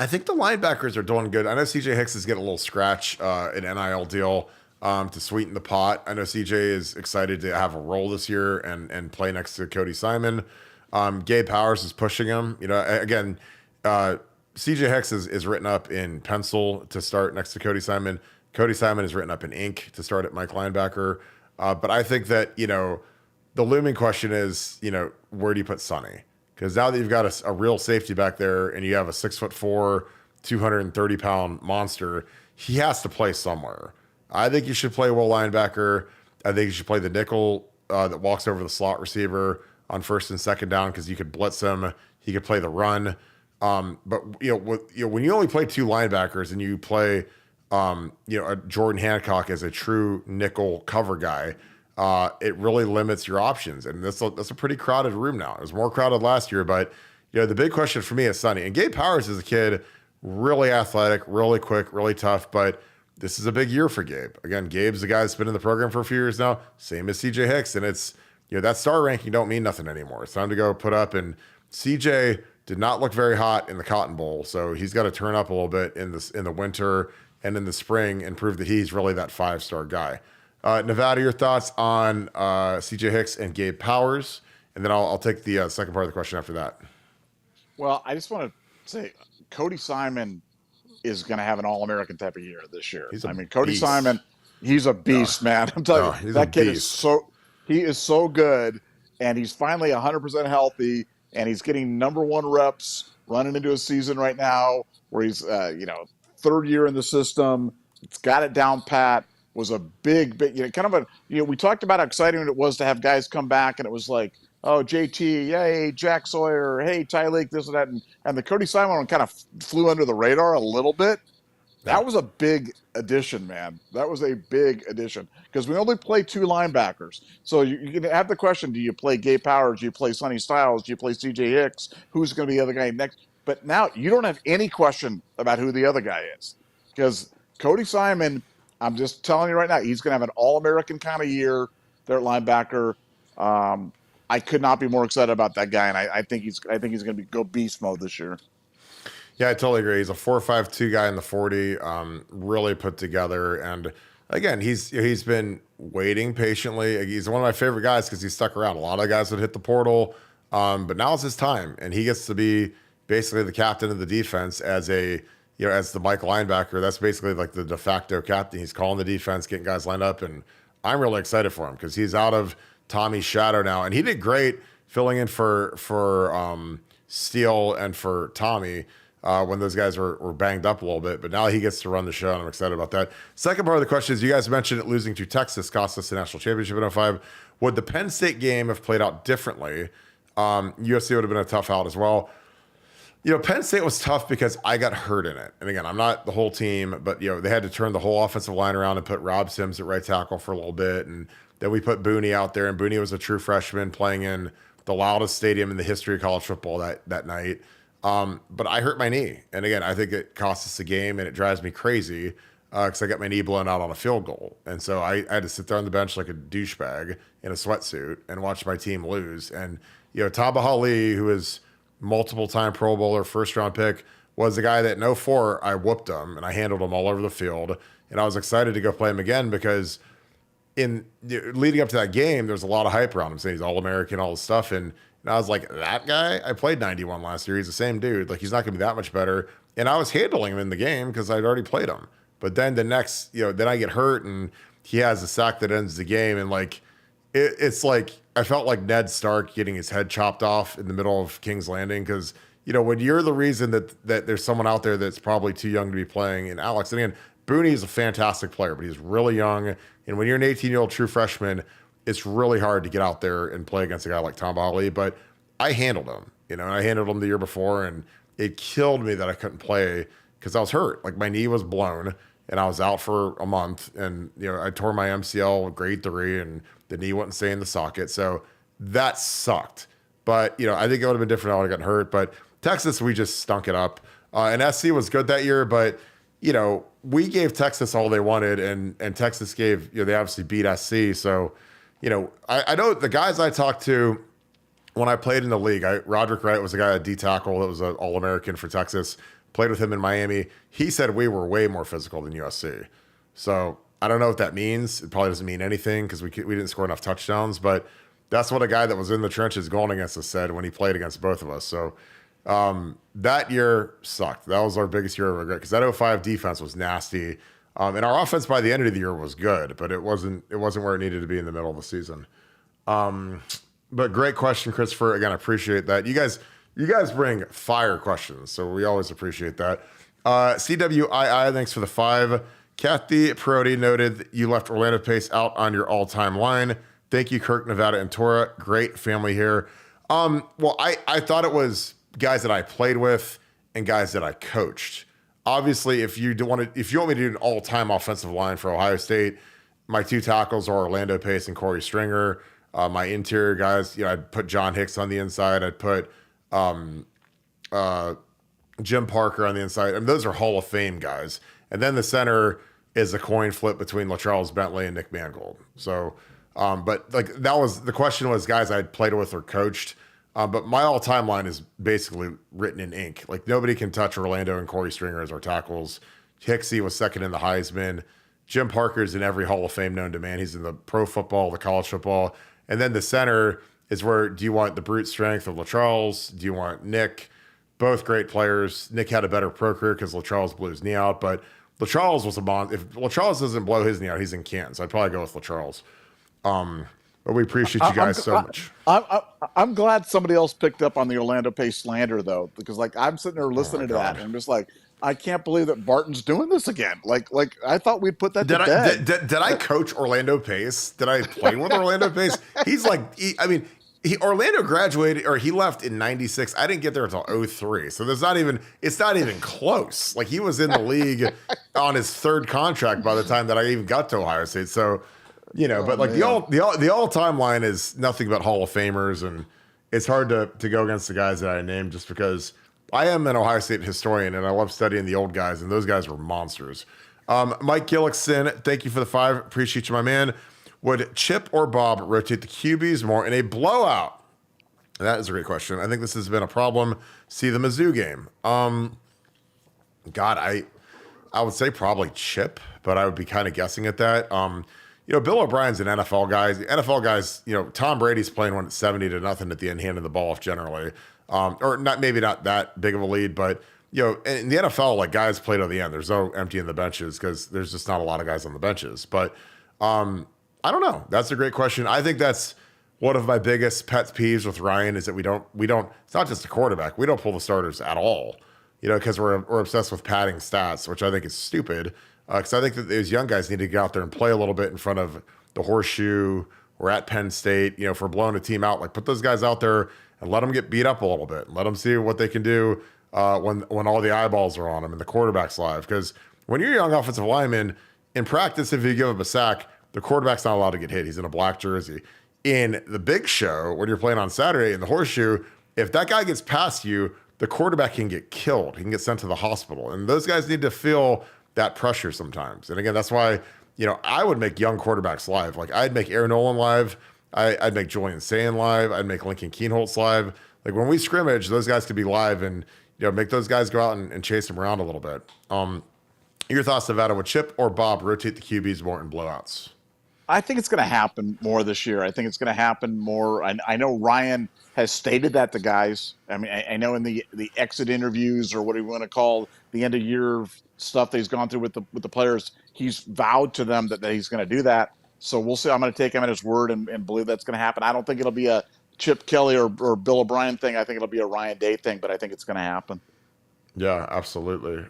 think the linebackers are doing good. I know CJ Hicks is getting a little scratch, an NIL deal. To sweeten the pot. I know CJ is excited to have a role this year and play next to Cody Simon. Gabe Powers is pushing him. Again, CJ Hicks is written up in pencil to start next to Cody Simon. Cody Simon is written up in ink to start at Mike linebacker. But I think that, the looming question is, where do you put Sonny? Because now that you've got a real safety back there and you have a 6'4", 230-pound monster, he has to play somewhere. I think you should play will linebacker. I think you should play the nickel that walks over the slot receiver on first and second down because you could blitz him. He could play the run. But when you only play 2 linebackers and you play a Jordan Hancock as a true nickel cover guy, it really limits your options. And that's a pretty crowded room now. It was more crowded last year, but the big question for me is Sonny. And Gabe Powers is a kid, really athletic, really quick, really tough, but this is a big year for Gabe. Again, Gabe's the guy that's been in the program for a few years now, same as CJ Hicks. And it's, that star ranking don't mean nothing anymore. It's time to go put up. And CJ did not look very hot in the Cotton Bowl. So he's got to turn up a little bit in the winter and in the spring and prove that he's really that 5-star guy. Nevada, your thoughts on CJ Hicks and Gabe Powers? And then I'll take the second part of the question after that. Well, I just want to say Cody Simon is going to have an All-American type of year this year. Cody beast. Simon, he's a beast, man. I'm telling you, that kid is so good, and he's finally 100% healthy, and he's getting number 1 reps running into a season right now. where he's third year in the system. It's got it down pat. Was a big, kind of a, we talked about how exciting it was to have guys come back, and it was like, oh, JT, yay, Jack Sawyer, hey, Ty Lake, this and that. And the Cody Simon one kind of flew under the radar a little bit. That was a big addition, man. That was a big addition because we only play 2 linebackers. So you can have the question, do you play Gabe Powers? Do you play Sonny Styles? Do you play CJ Hicks? Who's going to be the other guy next? But now you don't have any question about who the other guy is because Cody Simon, I'm just telling you right now, he's going to have an All-American kind of year there at linebacker. I could not be more excited about that guy, and I think he's going to go beast mode this year. Yeah, I totally agree. He's a 4.52 guy in the 40, really put together. And again, he's been waiting patiently. He's one of my favorite guys because he's stuck around. A lot of guys would hit the portal, but now is his time, and he gets to be basically the captain of the defense as the Mike linebacker. That's basically like the de facto captain. He's calling the defense, getting guys lined up, and I'm really excited for him because he's out of Tommy's shadow now, and he did great filling in for Steele and for Tommy. When those guys were banged up a little bit, but now he gets to run the show, and I'm excited about that. Second part of the question is, you guys mentioned it, losing to Texas cost us the national championship in 2005. Would the Penn State game have played out differently? USC would have been a tough out as well. Penn State was tough because I got hurt in it. And again, I'm not the whole team, but they had to turn the whole offensive line around and put Rob Sims at right tackle for a little bit. And then we put Booney out there, and Booney was a true freshman playing in the loudest stadium in the history of college football that night. But I hurt my knee. And again, I think it cost us the game, and it drives me crazy because I got my knee blown out on a field goal. And so I had to sit there on the bench like a douchebag in a sweatsuit and watch my team lose. And, Taba Hali, who is multiple-time Pro Bowler, first-round pick, was the guy that in 2004, I whooped him, and I handled him all over the field. And I was excited to go play him again because leading up to that game, there's a lot of hype around him, saying he's All-American, all this stuff. And I was like, that guy? I played 91 last year. He's the same dude. Like, he's not going to be that much better. And I was handling him in the game because I'd already played him. But then the next, then I get hurt, and he has a sack that ends the game. And, like, it's like I felt like Ned Stark getting his head chopped off in the middle of King's Landing because, when you're the reason that there's someone out there that's probably too young to be playing. And Alex, and again, Booney is a fantastic player, but he's really young. And when you're an 18-year-old true freshman, it's really hard to get out there and play against a guy like Tom Holly, but I handled him, and I handled him the year before, and it killed me that I couldn't play because I was hurt. Like, my knee was blown, and I was out for a month, and, I tore my MCL grade 3, and the knee wouldn't stay in the socket, so that sucked. But, I think it would have been different if I would have gotten hurt, but Texas, we just stunk it up. And SC was good that year, but, we gave Texas all they wanted, and Texas gave, they obviously beat SC, so, I know the guys I talked to when I played in the league, Roderick Wright was a guy at D tackle that was an All-American for Texas. Played with him in Miami. He said we were way more physical than USC. So I don't know what that means. It probably doesn't mean anything because we didn't score enough touchdowns. But that's what a guy that was in the trenches going against us said when he played against both of us. So that year sucked. That was our biggest year of regret because that 2005 defense was nasty. And our offense by the end of the year was good, but it wasn't where it needed to be in the middle of the season. But great question, Christopher. Again, I appreciate that. You guys bring fire questions, so we always appreciate that. CWII, thanks for the 5. Kathy Perotti noted that you left Orlando Pace out on your all-time line. Thank you, Kirk, Nevada, and Tora. Great family here. Well, I thought it was guys that I played with and guys that I coached. Obviously, if you want me to do an all-time offensive line for Ohio State, my 2 tackles are Orlando Pace and Corey Stringer. My interior guys, I'd put John Hicks on the inside. I'd put Jim Parker on the inside. I mean, those are Hall of Fame guys. And then the center is a coin flip between LaCharles Bentley and Nick Mangold. So, but like the question was guys I'd played with or coached. But my all-time line is basically written in ink. Like, nobody can touch Orlando and Corey Stringer as our tackles. Hicksy was second in the Heisman. Jim Parker's in every Hall of Fame known to man. He's in the pro football, the college football. And then the center is where, do you want the brute strength of LaCharles? Do you want Nick? Both great players. Nick had a better pro career because LaCharles blew his knee out. But LaCharles was a monster. If LaCharles doesn't blow his knee out, he's in Canton. So I'd probably go with LaCharles. But we appreciate you guys so much. I'm glad somebody else picked up on the Orlando Pace slander, though, because, like, I'm sitting there listeing to that, and I'm just like, I can't believe that Barton's doing this again. Like I thought we'd put that to Did I bed. did I coach Orlando Pace? Did I play with Orlando Pace? He's like, Orlando graduated or he left in '96. I didn't get there until '03. So it's not even close. Like he was in the league on his third contract by the time that I even got to Ohio State. So, but like man. the all time line is nothing but Hall of Famers, and it's hard to go against the guys that I named just because I am an Ohio State historian and I love studying the old guys, and those guys were monsters. Mike Gillickson, thank you for the 5. Appreciate you, my man. Would Chip or Bob rotate the QBs more in a blowout? That is a great question. I think this has been a problem. See the Mizzou game. God, I would say probably Chip, but I would be kind of guessing at that. Bill O'Brien's an NFL guy. The NFL guys, Tom Brady's playing one at 70-0 at the end, handing the ball off generally. Or maybe not that big of a lead, but in the NFL, like guys played on the end. There's no empty in the benches because there's just not a lot of guys on the benches. But I don't know. That's a great question. I think that's one of my biggest pet peeves with Ryan is that we don't. It's not just a quarterback. We don't pull the starters at all. Because we're obsessed with padding stats, which I think is stupid. Because I think that those young guys need to get out there and play a little bit in front of the Horseshoe or at Penn State. If we're blowing a team out, like put those guys out there and let them get beat up a little bit. Let them see what they can do when all the eyeballs are on them and the quarterback's live. Because when you're a young offensive lineman, in practice, if you give him a sack, the quarterback's not allowed to get hit. He's in a black jersey. In the big show, when you're playing on Saturday in the Horseshoe, if that guy gets past you, the quarterback can get killed. He can get sent to the hospital. And those guys need to feel that pressure sometimes. And again, that's why, I would make young quarterbacks live. Like I'd make Aaron Nolan live. I'd make Julian Sayin live. I'd make Lincoln Keenholz live. Like when we scrimmage, those guys could be live and, make those guys go out and chase them around a little bit. Your thoughts, Nevada, would Chip or Bob rotate the QBs more in blowouts? I think it's going to happen more this year. I think it's going to happen more. I know Ryan has stated that to guys. I mean, I know in the exit interviews or what do you want to call the end of year stuff that he's gone through with the players, he's vowed to them that he's going to do that. So we'll see. I'm going to take him at his word and believe that's going to happen. I don't think it'll be a Chip Kelly or Bill O'Brien thing. I think it'll be a Ryan Day thing, but I think it's going to happen. Yeah, absolutely.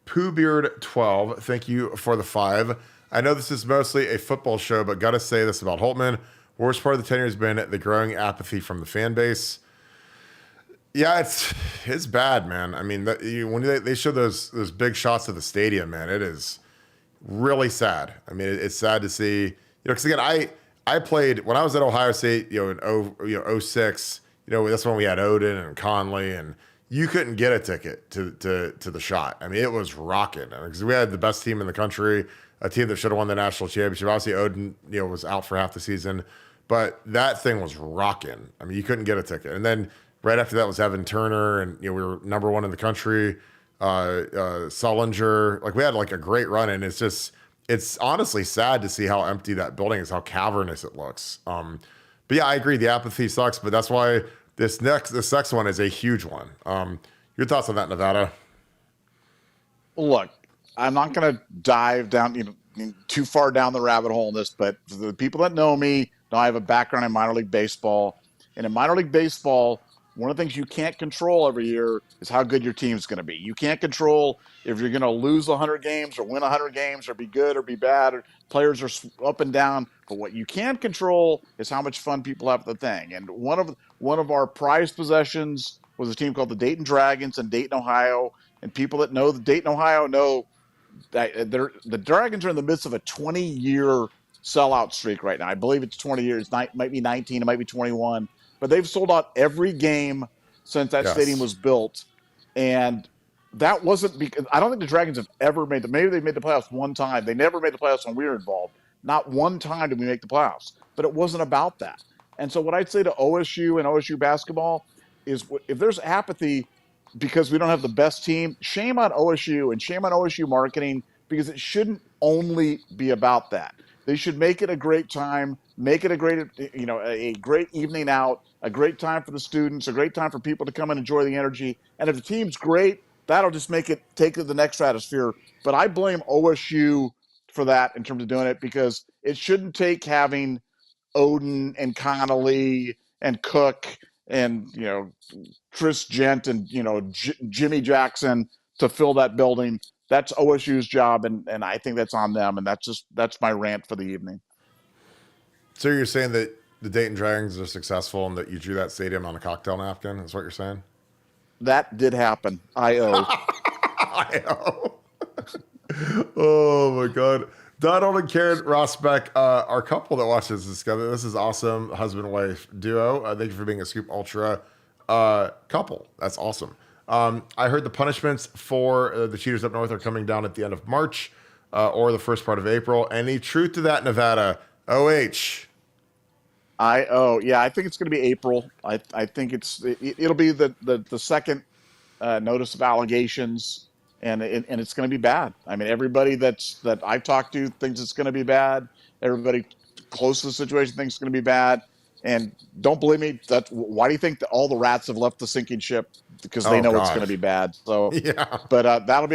Poohbeard12, thank you for the 5. I know this is mostly a football show, but got to say this about Holtman. Worst part of the tenure has been the growing apathy from the fan base. Yeah, it's bad, man. I mean, when they show those big shots of the stadium, man, it is really sad. I mean, it's sad to see. Because again, I played when I was at Ohio State. In 06. That's when we had Odin and Conley, and you couldn't get a ticket to the shot. I mean, it was rocking because we had the best team in the country. A team that should have won the national championship. Obviously, Odin, was out for half the season, but that thing was rocking. I mean, you couldn't get a ticket. And then right after that was Evan Turner, and we were number 1 in the country. Sullinger, like we had like a great run, and it's honestly sad to see how empty that building is, how cavernous it looks. But yeah, I agree. The apathy sucks, but that's why this next one is a huge one. Your thoughts on that, Nevada? Look, I'm not going to dive down, too far down the rabbit hole in this, but for the people that know me, know I have a background in minor league baseball. And in minor league baseball, one of the things you can't control every year is how good your team's going to be. You can't control if you're going to lose 100 games or win 100 games or be good or be bad. Or players are up and down. But what you can't control is how much fun people have at the thing. And one of our prized possessions was a team called the Dayton Dragons in Dayton, Ohio. And people that know the Dayton, Ohio know the Dragons are in the midst of a 20-year sellout streak right now. I believe it's 20 years. It might be 19. It might be 21. But they've sold out every game since that stadium was built. And that wasn't because I don't think the Dragons have ever maybe they made the playoffs one time. They never made the playoffs when we were involved. Not one time did we make the playoffs. But it wasn't about that. And so what I'd say to OSU and OSU basketball is if there's apathy because we don't have the best team, shame on OSU and shame on OSU marketing because it shouldn't only be about that. They should make it a great time, make it a great evening out, a great time for the students, a great time for people to come and enjoy the energy. And if the team's great, that'll just make it take it to the next stratosphere. But I blame OSU for that in terms of doing it because it shouldn't take having Odin and Connolly and Cook and, Tris Gent and Jimmy Jackson to fill that building. That's OSU's job, and I think that's on them. And that's my rant for the evening. So you're saying that the Dayton Dragons are successful and that you drew that stadium on a cocktail napkin? Is what you're saying? That did happen. I know. Oh my God. Donald and Karen Rosbeck, our couple that watches this together. This is awesome. Husband and wife duo. Thank you for being a Scoop Ultra couple. That's awesome. I heard the punishments for the cheaters up north are coming down at the end of March or the first part of April. Any truth to that, Nevada? OH. Yeah, I think it's going to be April. I think it'll be the second notice of allegations, and it's going to be bad. I mean, everybody that I've talked to thinks it's going to be bad. Everybody close to the situation thinks it's going to be bad. And don't believe me. Why do you think that all the rats have left the sinking ship? Because they know it's going to be bad. So yeah. But that'll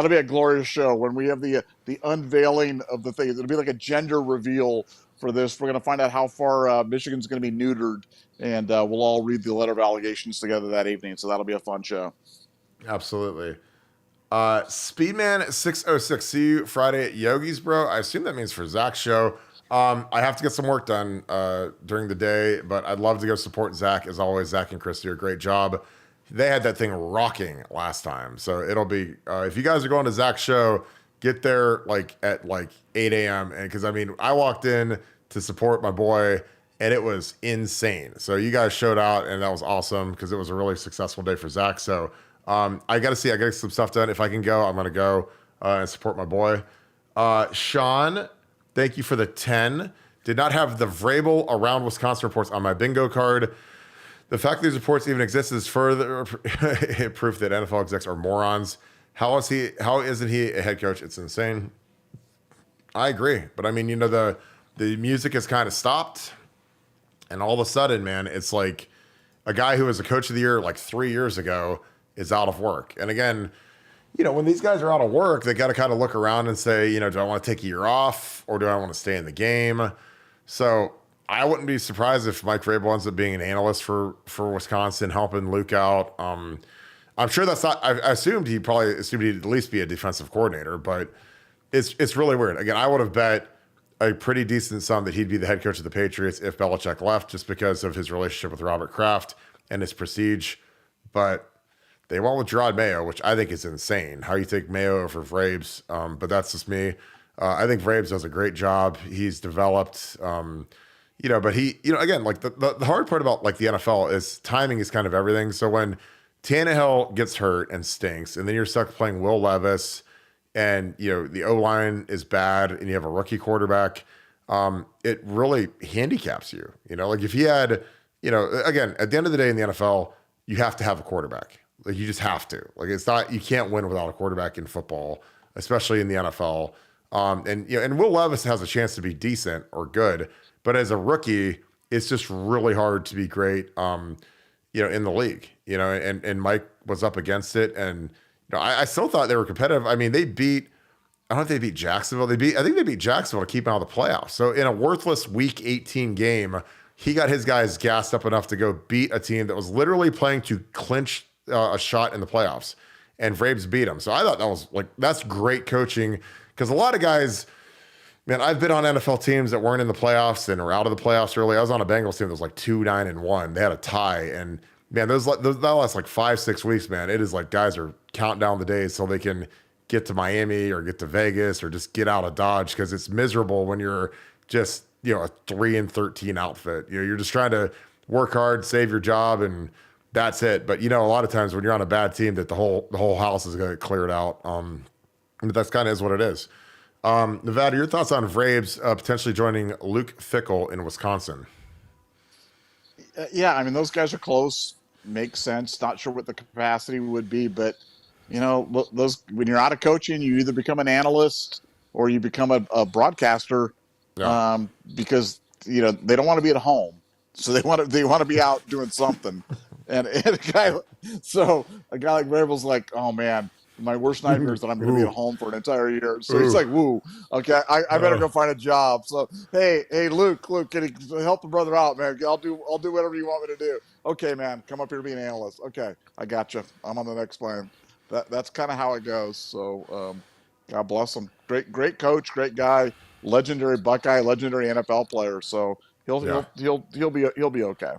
be a glorious show when we have the unveiling of the things. It'll be like a gender reveal for this. We're going to find out how far Michigan's going to be neutered, and we'll all read the letter of allegations together that evening. So that'll be a fun show. Absolutely. Speedman 606. See you Friday at Yogi's, bro. I assume that means for Zach's show. I have to get some work done during the day, but I'd love to go support Zach. As always, Zach and Chris do a great job. They had that thing rocking last time. So it'll be, if you guys are going to Zach's show, get there at 8 a.m. And because I walked in to support my boy and it was insane. So you guys showed out and that was awesome because it was a really successful day for Zach. So I got to get some stuff done. If I can go, I'm going to go and support my boy. Sean, thank you for the 10. Did not have the Vrabel around Wisconsin reports on my bingo card. The fact that these reports even exist is further proof that NFL execs are morons. How isn't he a head coach? It's insane. I agree. But the music has kind of stopped. And all of a sudden, man, it's like a guy who was a coach of the year 3 years ago is out of work. And again, when these guys are out of work, they got to kind of look around and say, do I want to take a year off or do I want to stay in the game? So I wouldn't be surprised if Mike Vrabel ends up being an analyst for Wisconsin, helping Luke out. I'm sure that's not. I assumed he'd at least be a defensive coordinator, but it's really weird. Again, I would have bet a pretty decent sum that he'd be the head coach of the Patriots if Belichick left, just because of his relationship with Robert Kraft and his prestige. But they went with Gerard Mayo, which I think is insane. How you take Mayo over Vrabes, but that's just me. I think Vrabes does a great job. He's developed. But he, again, the hard part about the NFL is timing is kind of everything. So when Tannehill gets hurt and stinks, and then you're stuck playing Will Levis, and the O-line is bad, and you have a rookie quarterback, it really handicaps you. If he had, again, at the end of the day in the NFL, you have to have a quarterback. You just have to. It's not, you can't win without a quarterback in football, especially in the NFL. And Will Levis has a chance to be decent or good. But as a rookie, it's just really hard to be great, in the league, and Mike was up against it. And, I still thought they were competitive. I don't know if they beat Jacksonville. I think they beat Jacksonville to keep out of the playoffs. So in a worthless week 18 game, he got his guys gassed up enough to go beat a team that was literally playing to clinch a shot in the playoffs. And Vrabes beat him. So I thought that was that's great coaching, because a lot of guys, man, I've been on NFL teams that weren't in the playoffs and were out of the playoffs early. I was on a Bengals team that was 2-9-1. They had a tie, and man, that lasts 5-6 weeks, man. It is guys are counting down the days so they can get to Miami or get to Vegas or just get out of Dodge, because it's miserable when you're just a 3-13 outfit. You're just trying to work hard, save your job, and that's it. But a lot of times when you're on a bad team, that the whole house is going to get cleared out. But that's kind of is what it is. Nevada, your thoughts on Vrabes potentially joining Luke Fickell in Wisconsin? Yeah, those guys are close. Makes sense. Not sure what the capacity would be, but those, when you're out of coaching, you either become an analyst or you become a broadcaster. Yeah. Because they don't want to be at home, so they want to be out doing something. and a guy like Vrabel's oh man, my worst nightmare is that I'm going to be at home for an entire year. So he's woo, okay, I better go find a job. So hey, Luke, can you help the brother out, man? I'll do whatever you want me to do. Okay, man, come up here to be an analyst. Okay, I got you. I'm on the next plane. That's kind of how it goes. So, God bless him. Great coach, great guy, legendary Buckeye, legendary NFL player. So he'll Yeah. he'll he'll be okay.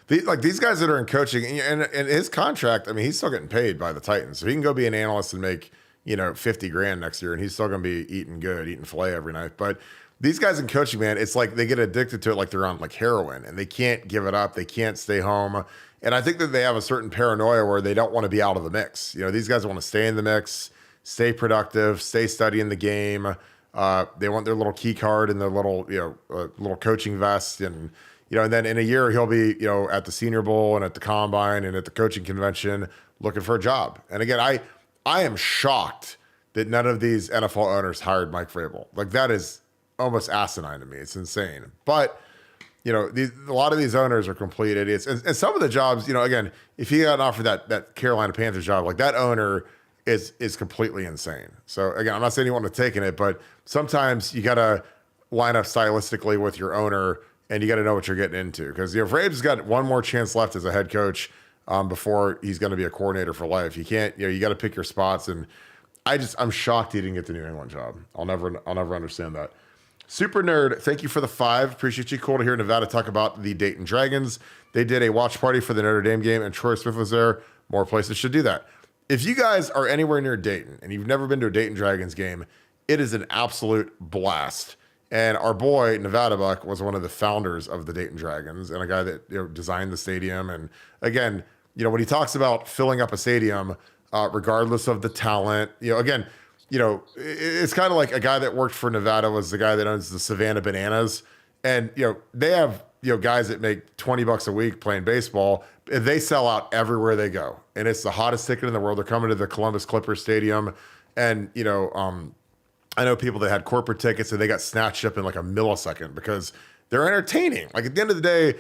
These guys that are in coaching and his contract, I mean, he's still getting paid by the Titans. So he can go be an analyst and make, 50 grand next year, and he's still going to be eating filet every night. But these guys in coaching, man, it's like they get addicted to it like they're on like heroin, and they can't give it up. They can't stay home. And I think that they have a certain paranoia where they don't want to be out of the mix. These guys want to stay in the mix, stay productive, stay studying the game. They want their little key card and their little, little coaching vest. And then in a year, he'll be, at the Senior Bowl and at the Combine and at the coaching convention looking for a job. And again, I am shocked that none of these NFL owners hired Mike Vrabel. Like, that is almost asinine to me. It's insane. But, a lot of these owners are complete idiots. And some of the jobs, again, if he got offered that Carolina Panthers job, like, that owner is completely insane. So, again, I'm not saying he wouldn't have taken it, but sometimes you got to line up stylistically with your owner, and you got to know what you're getting into. Because, Vrabel's got one more chance left as a head coach before he's going to be a coordinator for life. You can't, you got to pick your spots. And I'm shocked he didn't get the New England job. I'll never understand that. Super Nerd, thank you for the 5. Appreciate you. Cool to hear Nevada talk about the Dayton Dragons. They did a watch party for the Notre Dame game, and Troy Smith was there. More places should do that. If you guys are anywhere near Dayton and you've never been to a Dayton Dragons game, it is an absolute blast. And our boy, Nevadabuck, was one of the founders of the Dayton Dragons and a guy that designed the stadium. And again, when he talks about filling up a stadium, regardless of the talent, it's kind of like a guy that worked for Nevada was the guy that owns the Savannah Bananas. And, they have, guys that make $20 a week playing baseball. They sell out everywhere they go. And it's the hottest ticket in the world. They're coming to the Columbus Clippers Stadium. And, I know people that had corporate tickets and they got snatched up in like a millisecond because they're entertaining. Like, at the end of the day,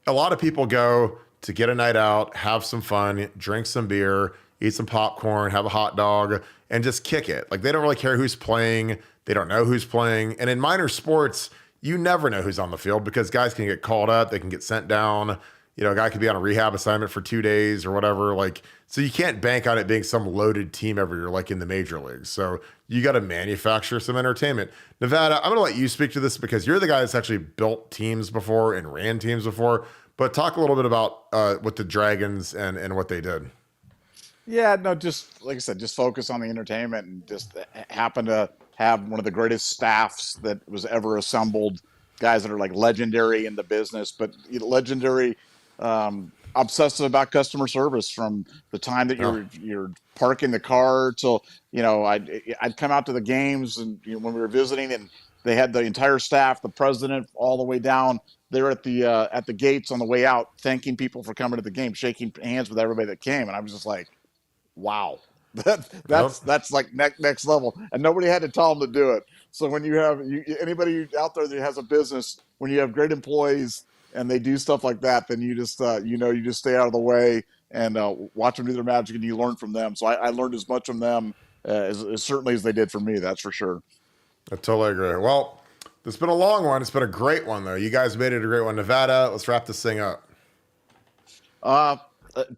a lot of people go to get a night out, have some fun, drink some beer, eat some popcorn, have a hot dog, and just kick it. Like, they don't really care who's playing. They don't know who's playing. And in minor sports, you never know who's on the field because guys can get called up. They can get sent down. A guy could be on a rehab assignment for 2 days or whatever. So you can't bank on it being some loaded team every year, like in the major leagues. So you got to manufacture some entertainment. Nevada, I'm going to let you speak to this because you're the guy that's actually built teams before and ran teams before. But talk a little bit about with the Dragons and what they did. Yeah, no, just like I said, just focus on the entertainment and just happen to have one of the greatest staffs that was ever assembled. Guys that are like legendary in the business, but legendary, obsessive about customer service from the time that you're parking the car till, I'd come out to the games and when we were visiting and they had the entire staff, the president, all the way down. They're at the gates on the way out, thanking people for coming to the game, shaking hands with everybody that came. And I was just like, wow, that's like next level. And nobody had to tell them to do it. So when you have anybody out there that has a business, when you have great employees and they do stuff like that, then you just you just stay out of the way and watch them do their magic, and you learn from them. So I learned as much from them as certainly as they did from me. That's for sure. I totally agree. Well, it's been a long one. It's been a great one, though. You guys made it a great one. Nevada, let's wrap this thing up.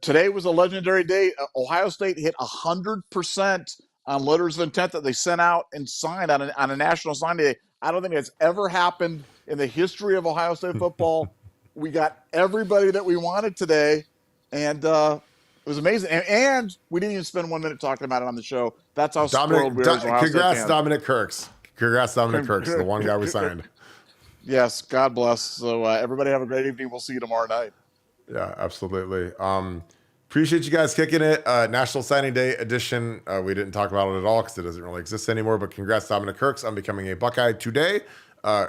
Today was a legendary day. Ohio State hit 100% on letters of intent that they sent out and signed on a national signing day. I don't think it's ever happened in the history of Ohio State football. We got everybody that we wanted today, and it was amazing. And we didn't even spend 1 minute talking about it on the show. That's how spoiled we are as Ohio congrats, State Dominic Kirks. Congrats, Dominic Kirks, the one guy we signed. Yes, God bless. So everybody have a great evening. We'll see you tomorrow night. Yeah, absolutely. Appreciate you guys kicking it. National Signing Day edition. We didn't talk about it at all because it doesn't really exist anymore. But congrats, Dominic Kirks, on becoming a Buckeye today.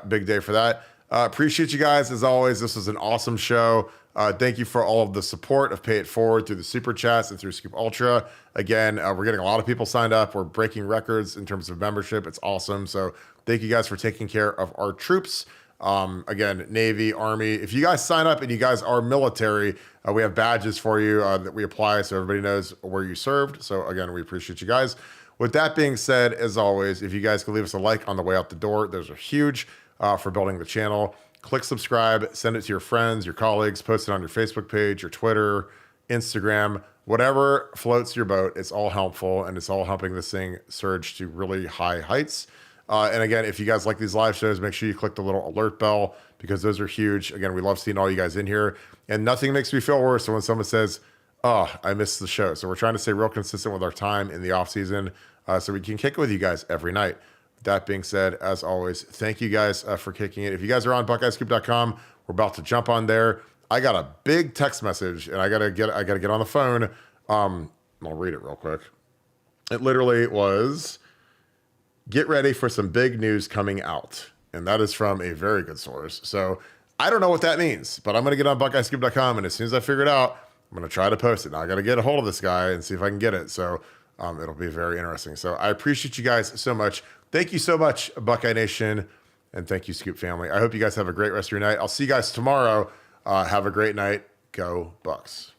Big day for that. Appreciate you guys as always. This was an awesome show. Thank you for all of the support of Pay It Forward through the Super Chats and through Scoop Ultra. Again, we're getting a lot of people signed up. We're breaking records in terms of membership. It's awesome. So thank you guys for taking care of our troops. Again, Navy, Army. If you guys sign up and you guys are military, we have badges for you that we apply so everybody knows where you served. So again, we appreciate you guys. With that being said, as always, if you guys can leave us a like on the way out the door, those are huge for building the channel. click subscribe, send it to your friends, your colleagues, post it on your Facebook page, your Twitter, Instagram, whatever floats your boat. It's all helpful, and it's all helping this thing surge to really high heights. And again, if you guys like these live shows, make sure you click the little alert bell, because those are huge. Again, we love seeing all you guys in here, and nothing makes me feel worse than when someone says, oh, I missed the show. So we're trying to stay real consistent with our time in the off season, so we can kick it with you guys every night. That being said, as always, thank you guys for kicking it. If you guys are on BuckeyeScoop.com, we're about to jump on there. I got a big text message, and I gotta get on the phone. I'll read it real quick. It literally was, get ready for some big news coming out. And that is from a very good source. So I don't know what that means, but I'm going to get on BuckeyeScoop.com, and as soon as I figure it out, I'm going to try to post it. Now I got to get a hold of this guy and see if I can get it. So it'll be very interesting. So I appreciate you guys so much. Thank you so much, Buckeye Nation, and thank you, Scoop family. I hope you guys have a great rest of your night. I'll see you guys tomorrow. Have a great night. Go Bucks.